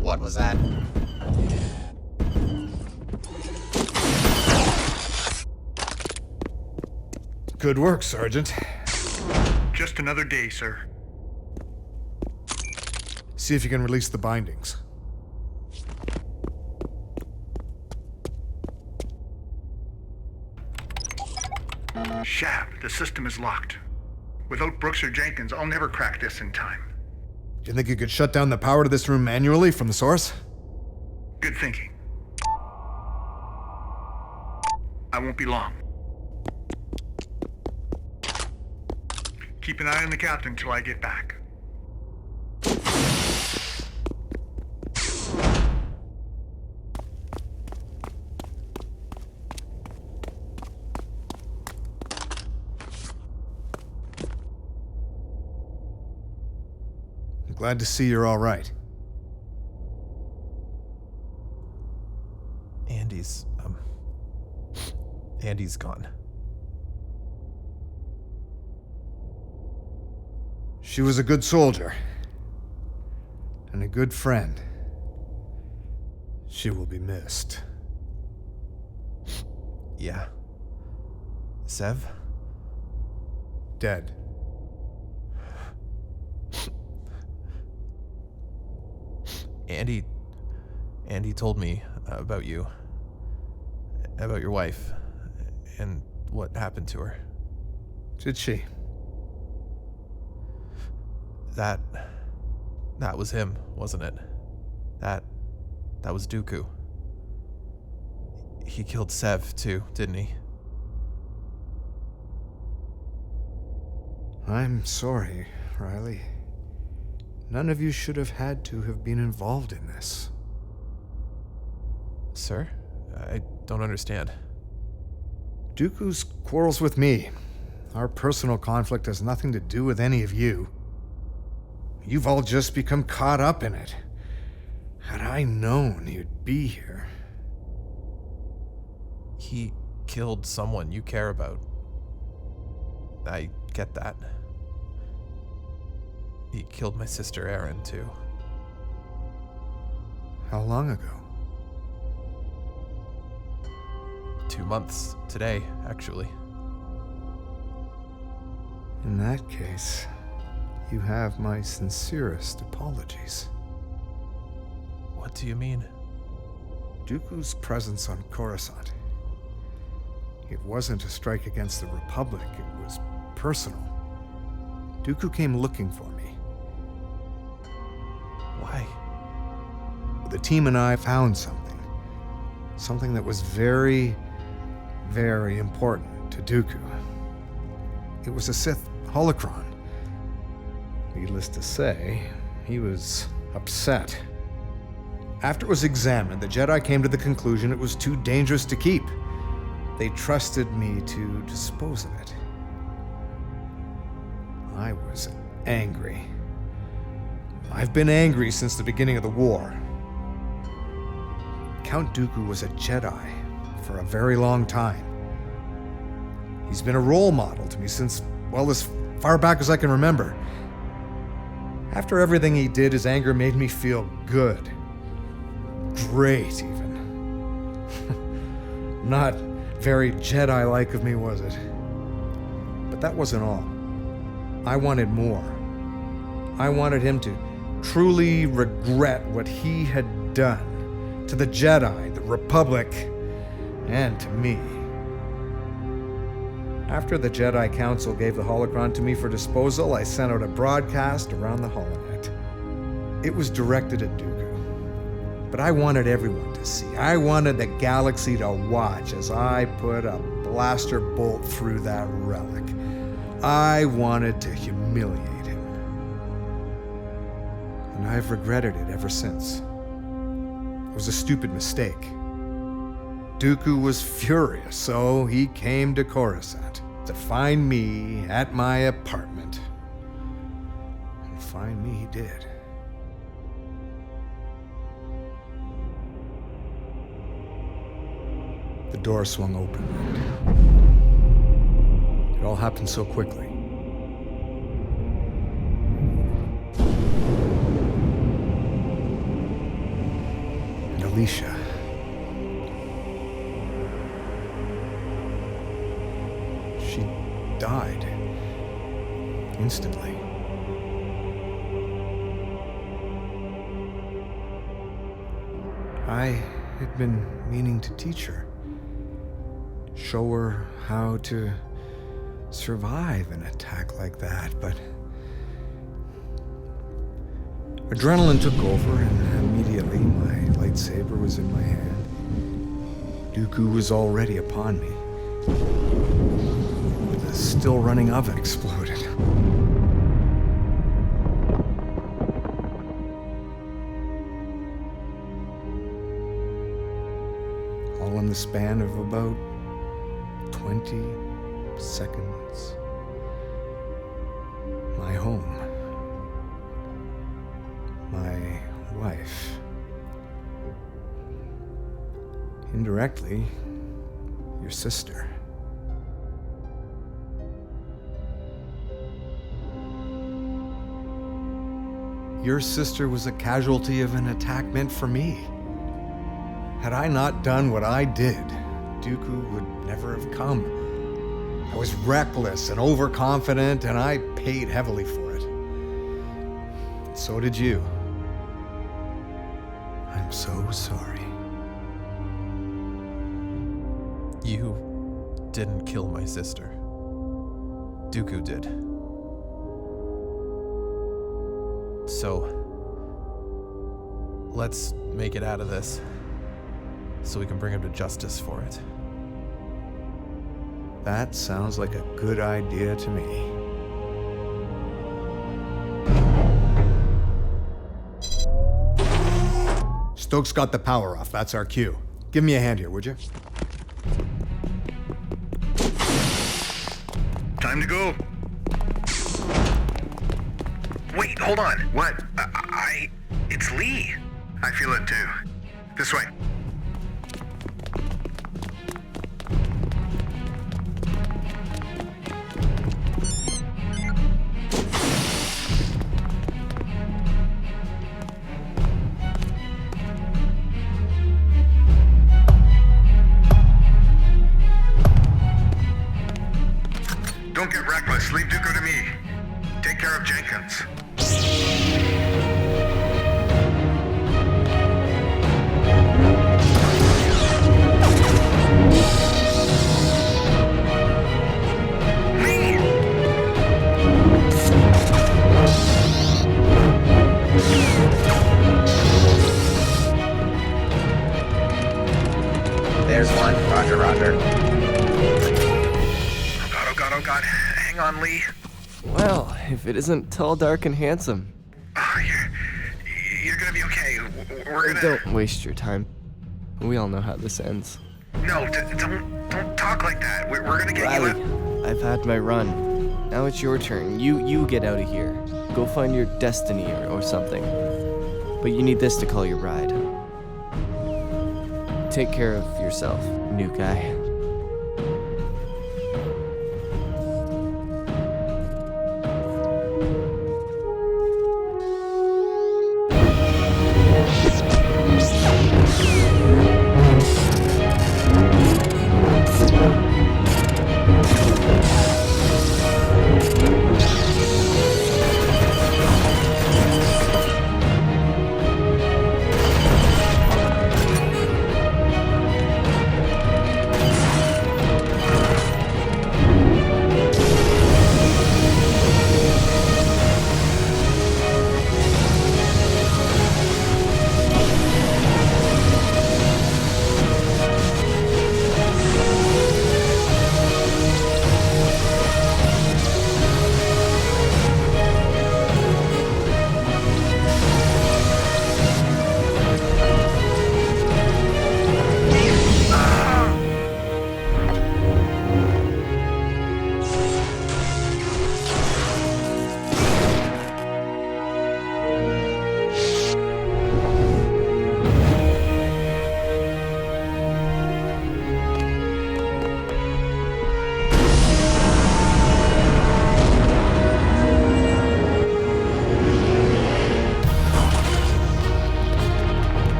What was that? Good work, Sergeant. Just another day, sir. See if you can release the bindings. Shab, the system is locked. Without Brooks or Jenkins, I'll never crack this in time. Do you think you could shut down the power to this room manually from the source? Good thinking. I won't be long. Keep an eye on the captain till I get back. I'm glad to see you're all right. Andy's gone. She was a good soldier. And a good friend. She will be missed. Yeah. Sev? Dead. Andy told me about you. About your wife. And what happened to her. Did she? That was him, wasn't it? That was Dooku. He killed Sev too, didn't he? I'm sorry, Riley. None of you should have had to have been involved in this. Sir? I don't understand. Dooku's quarrels with me. Our personal conflict has nothing to do with any of you. You've all just become caught up in it. Had I known you'd be here... He killed someone you care about. I get that. He killed my sister Erin, too. How long ago? 2 months today, actually. In that case, you have my sincerest apologies. What do you mean? Dooku's presence on Coruscant. It wasn't a strike against the Republic, it was personal. Dooku came looking for me. Why? The team and I found something. Something that was very, very important to Dooku. It was a Sith holocron. Needless to say, he was upset. After it was examined, the Jedi came to the conclusion it was too dangerous to keep. They trusted me to dispose of it. I was angry. I've been angry since the beginning of the war. Count Dooku was a Jedi for a very long time. He's been a role model to me since, well, as far back as I can remember. After everything he did, his anger made me feel good. Great, even. Not very Jedi-like of me, was it? But that wasn't all. I wanted more. I wanted him to truly regret what he had done to the Jedi, the Republic, and to me. After the Jedi Council gave the holocron to me for disposal, I sent out a broadcast around the holonet. It was directed at Dooku. But I wanted everyone to see. I wanted the galaxy to watch as I put a blaster bolt through that relic. I wanted to humiliate him. And I've regretted it ever since. It was a stupid mistake. Dooku was furious, so he came to Coruscant to find me at my apartment. And find me he did. The door swung open. It all happened so quickly. And Alicia. She died. Instantly. I had been meaning to teach her. Show her how to survive an attack like that, but adrenaline took over, and immediately my lightsaber was in my hand. Dooku was already upon me. The still running oven exploded. All in the span of about 20 seconds. My home. My wife. Indirectly, your sister. Your sister was a casualty of an attack meant for me. Had I not done what I did, Dooku would never have come. I was reckless and overconfident, and I paid heavily for it. So did you. I'm so sorry. You didn't kill my sister. Dooku did. So, let's make it out of this, so we can bring him to justice for it. That sounds like a good idea to me. Stokes got the power off. That's our cue. Give me a hand here, would you? Time to go. Wait, hold on. What? It's Lee. I feel it too. This way. Don't get reckless. Leave Dooku to me. Take care of Jenkins. There's one. Roger, roger. Oh God. Hang on, Lee. Well, if it isn't tall, dark, and handsome. Oh, you're gonna be okay. We're gonna... Don't waste your time. We all know how this ends. No, don't talk like that. We're gonna get Riley, you out. I've had my run. Now it's your turn. You get out of here. Go find your destiny or something. But you need this to call your ride. Take care of yourself, new guy.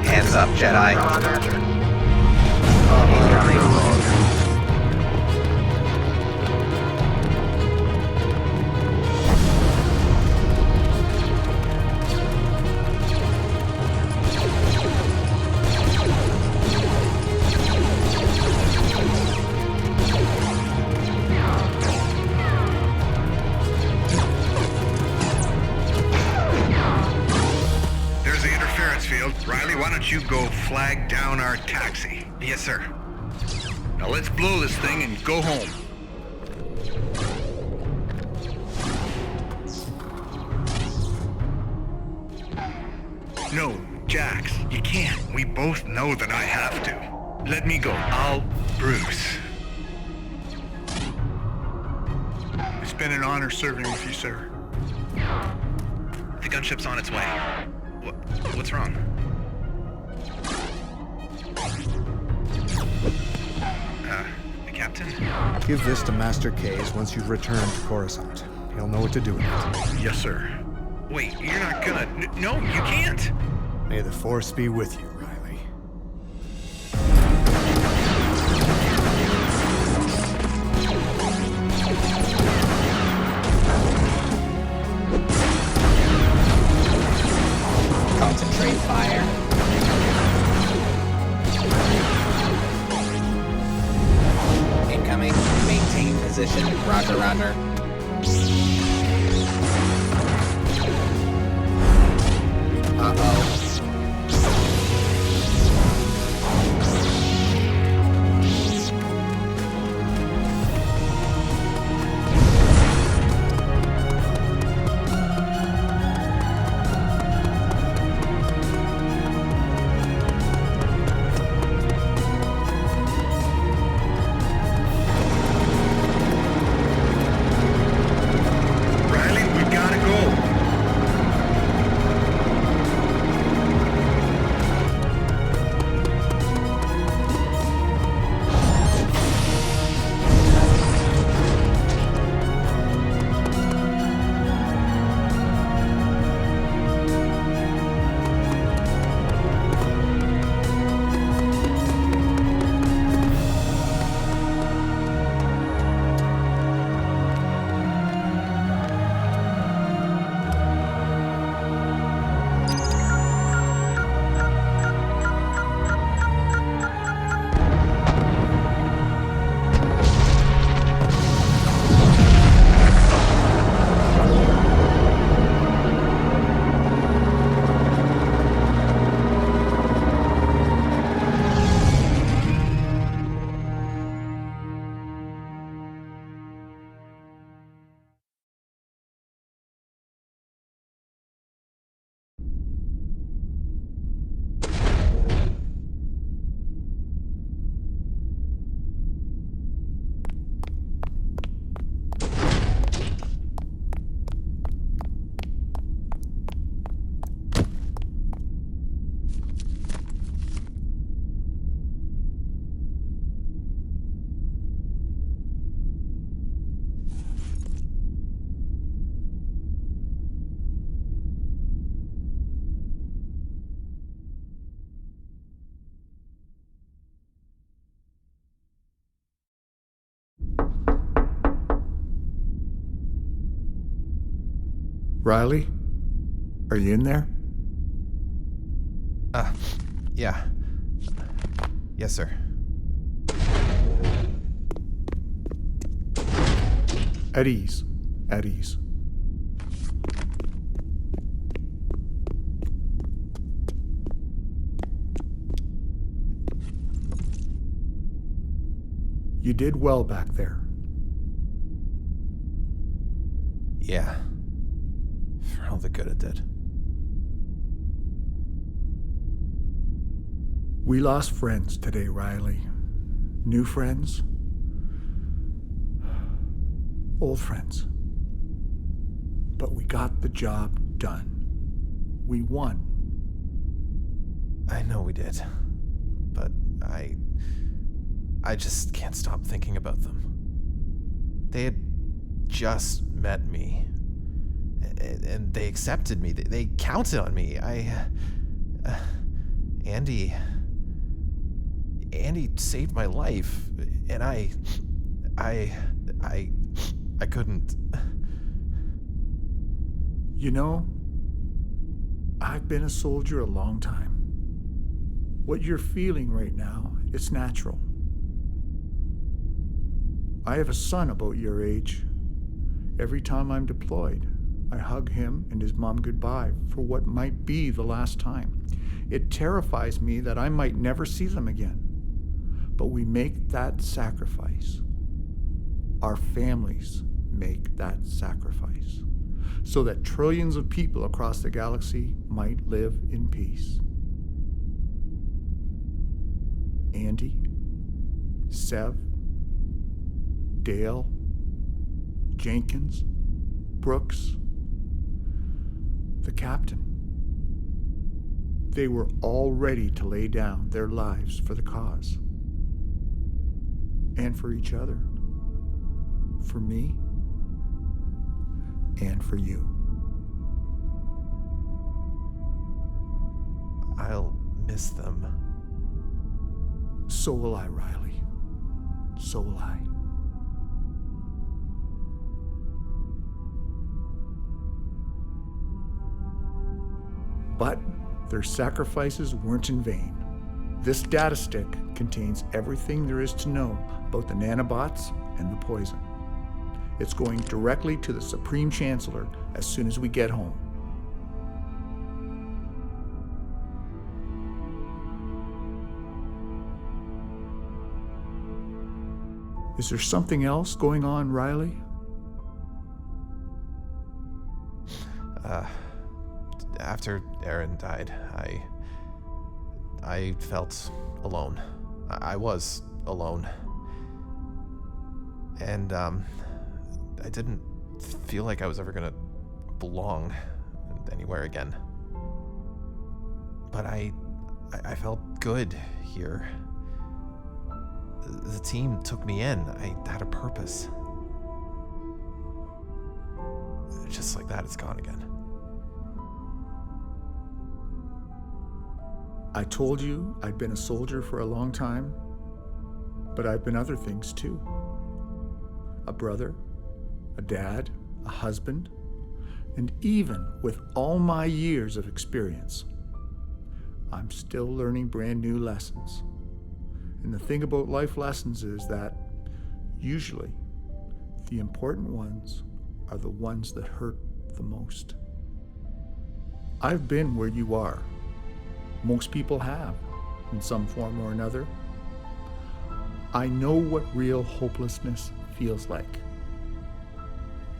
Hands up, Jedi. Riley, why don't you go flag down our taxi? Yes, sir. Now let's blow this thing and go home. No, Jax, you can't. We both know that I have to. Let me go. I'll Bruce. It's been an honor serving with you, sir. The gunship's on its way. What's wrong? The captain? Give this to Master Case once you've returned to Coruscant. He'll know what to do with it. Yes, sir. Wait, you're not gonna... No, you can't! May the Force be with you, Riley. Concentrate fire. Incoming. Maintain position. Roger, roger. Uh-oh. Riley, we gotta go. Riley? Are you in there? Yeah. Yes, sir. At ease. At ease. You did well back there. Yeah. For all the good it did. We lost friends today, Riley. New friends. Old friends. But we got the job done. We won. I know we did. But I just can't stop thinking about them. They had just met me. And they accepted me. They counted on me. Andy saved my life. And I couldn't. You know, I've been a soldier a long time. What you're feeling right now, it's natural. I have a son about your age. Every time I'm deployed, I hug him and his mom goodbye for what might be the last time. It terrifies me that I might never see them again. But we make that sacrifice. Our families make that sacrifice so that trillions of people across the galaxy might live in peace. Andy, Sev, Dale, Jenkins, Brooks, the captain. They were all ready to lay down their lives for the cause. And for each other. For me. And for you. I'll miss them. So will I, Riley. So will I. But their sacrifices weren't in vain. This data stick contains everything there is to know about the nanobots and the poison. It's going directly to the Supreme Chancellor as soon as we get home. Is there something else going on, Riley? After Aaron died, I felt alone. I was alone. And, I didn't feel like I was ever gonna belong anywhere again. But I felt good here. The team took me in. I had a purpose. Just like that, it's gone again. I told you I'd been a soldier for a long time, but I've been other things too. A brother, a dad, a husband, and even with all my years of experience, I'm still learning brand new lessons. And the thing about life lessons is that usually the important ones are the ones that hurt the most. I've been where you are. Most people have, in some form or another. I know what real hopelessness feels like.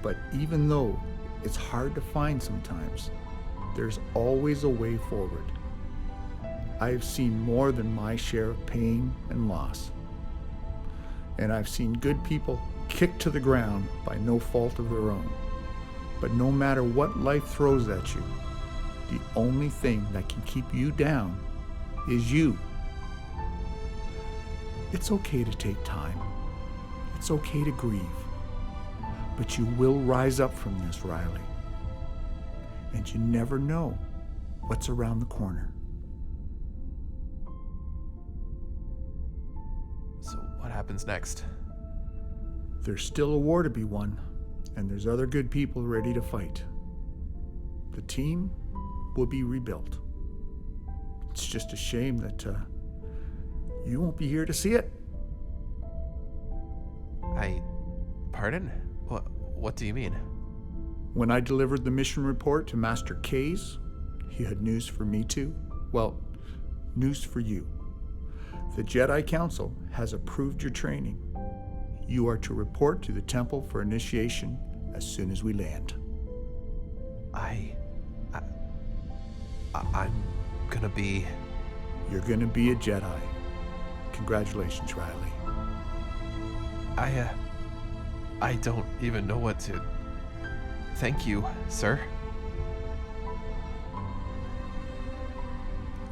But even though it's hard to find sometimes, there's always a way forward. I have seen more than my share of pain and loss. And I've seen good people kicked to the ground by no fault of their own. But no matter what life throws at you, the only thing that can keep you down is you. It's okay to take time. It's okay to grieve. But you will rise up from this, Riley. And you never know what's around the corner. So what happens next? There's still a war to be won, and there's other good people ready to fight. The team will be rebuilt. It's just a shame that you won't be here to see it. Pardon? What do you mean? When I delivered the mission report to Master Kayes, he had news for me too. Well, news for you. The Jedi Council has approved your training. You are to report to the temple for initiation as soon as we land. I'm gonna be... You're gonna be a Jedi. Congratulations, Riley. I don't even know what to... Thank you, sir.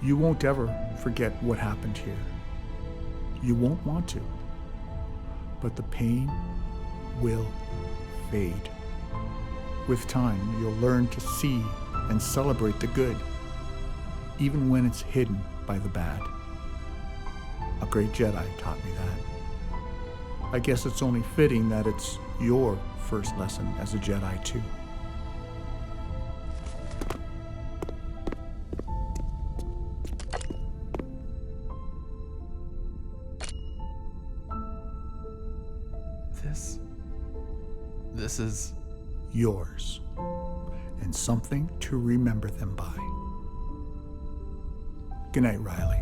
You won't ever forget what happened here. You won't want to. But the pain will fade. With time, you'll learn to see and celebrate the good, even when it's hidden by the bad. A great Jedi taught me that. I guess it's only fitting that it's your first lesson as a Jedi, too. This is... yours, and something to remember them by. Good night, Riley.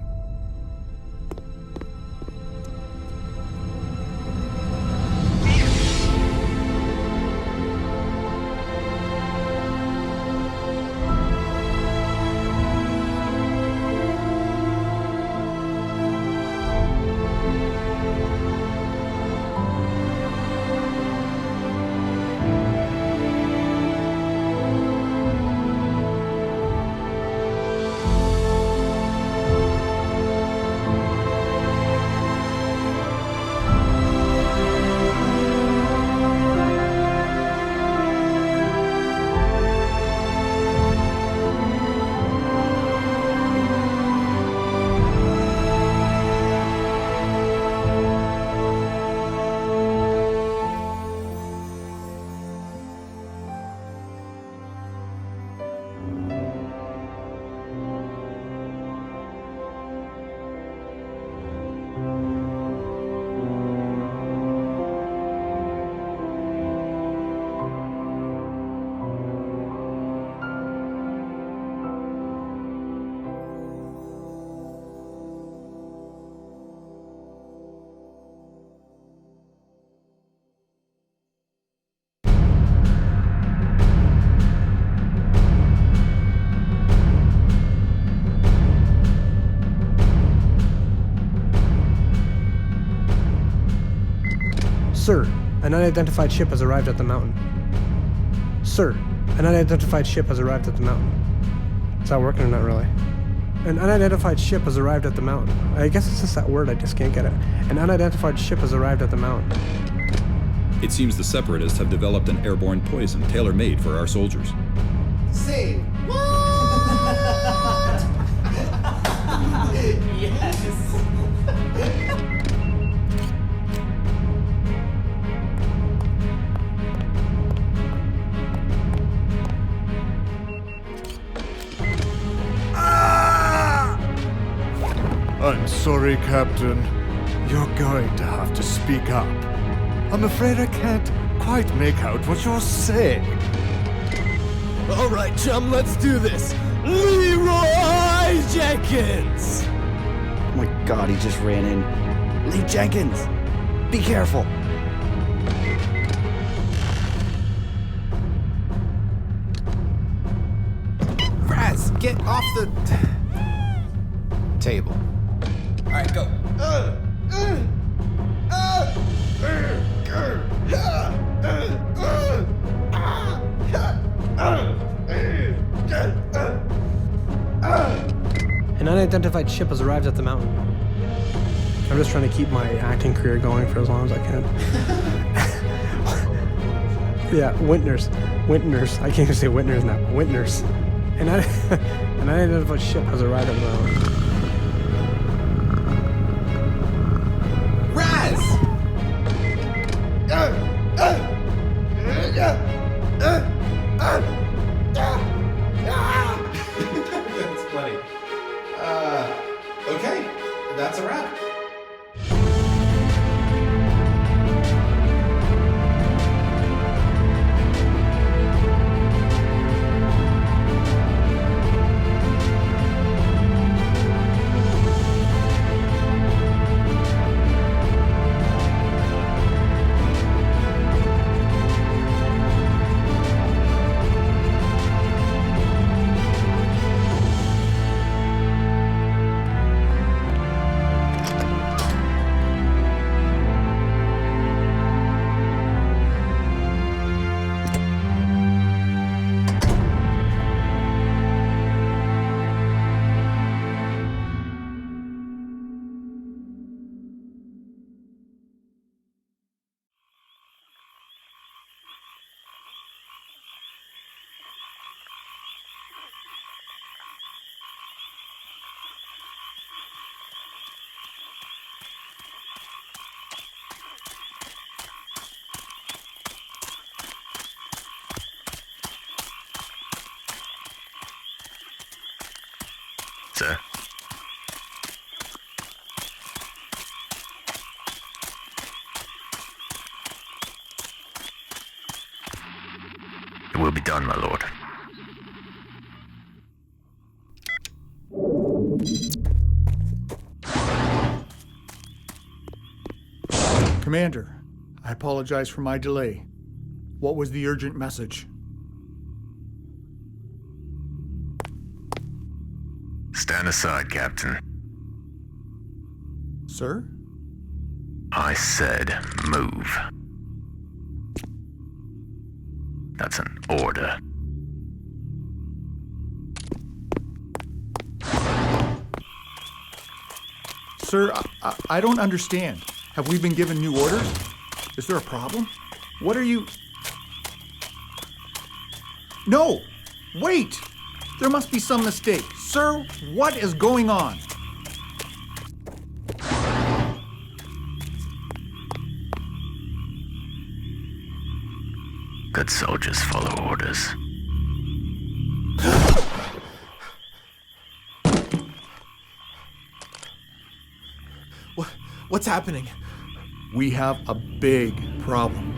Sir, an unidentified ship has arrived at the mountain. Sir, an unidentified ship has arrived at the mountain. Is that working or not really? An unidentified ship has arrived at the mountain. I guess it's just that word, I just can't get it. An unidentified ship has arrived at the mountain. It seems the Separatists have developed an airborne poison tailor-made for our soldiers. Say what? Yes. I'm sorry, Captain. You're going to have to speak up. I'm afraid I can't quite make out what you're saying. All right, chum, let's do this. Leroy Jenkins! Oh my god, he just ran in. Lee Jenkins! Be careful! Raz, get off the table. Alright, go. An unidentified ship has arrived at the mountain. I'm just trying to keep my acting career going for as long as I can. Yeah, Wintners. I can't even say Wintners now. Wintners. An unidentified ship has arrived at the mountain. That's funny. Okay, that's a wrap. Sir. It will be done, my lord. Commander, I apologize for my delay. What was the urgent message? Stand aside, Captain. Sir? I said move. That's an order. Sir, I don't understand. Have we been given new orders? Is there a problem? What are you... No! Wait! There must be some mistake. Sir, what is going on? Good soldiers follow orders. What's happening? We have a big problem.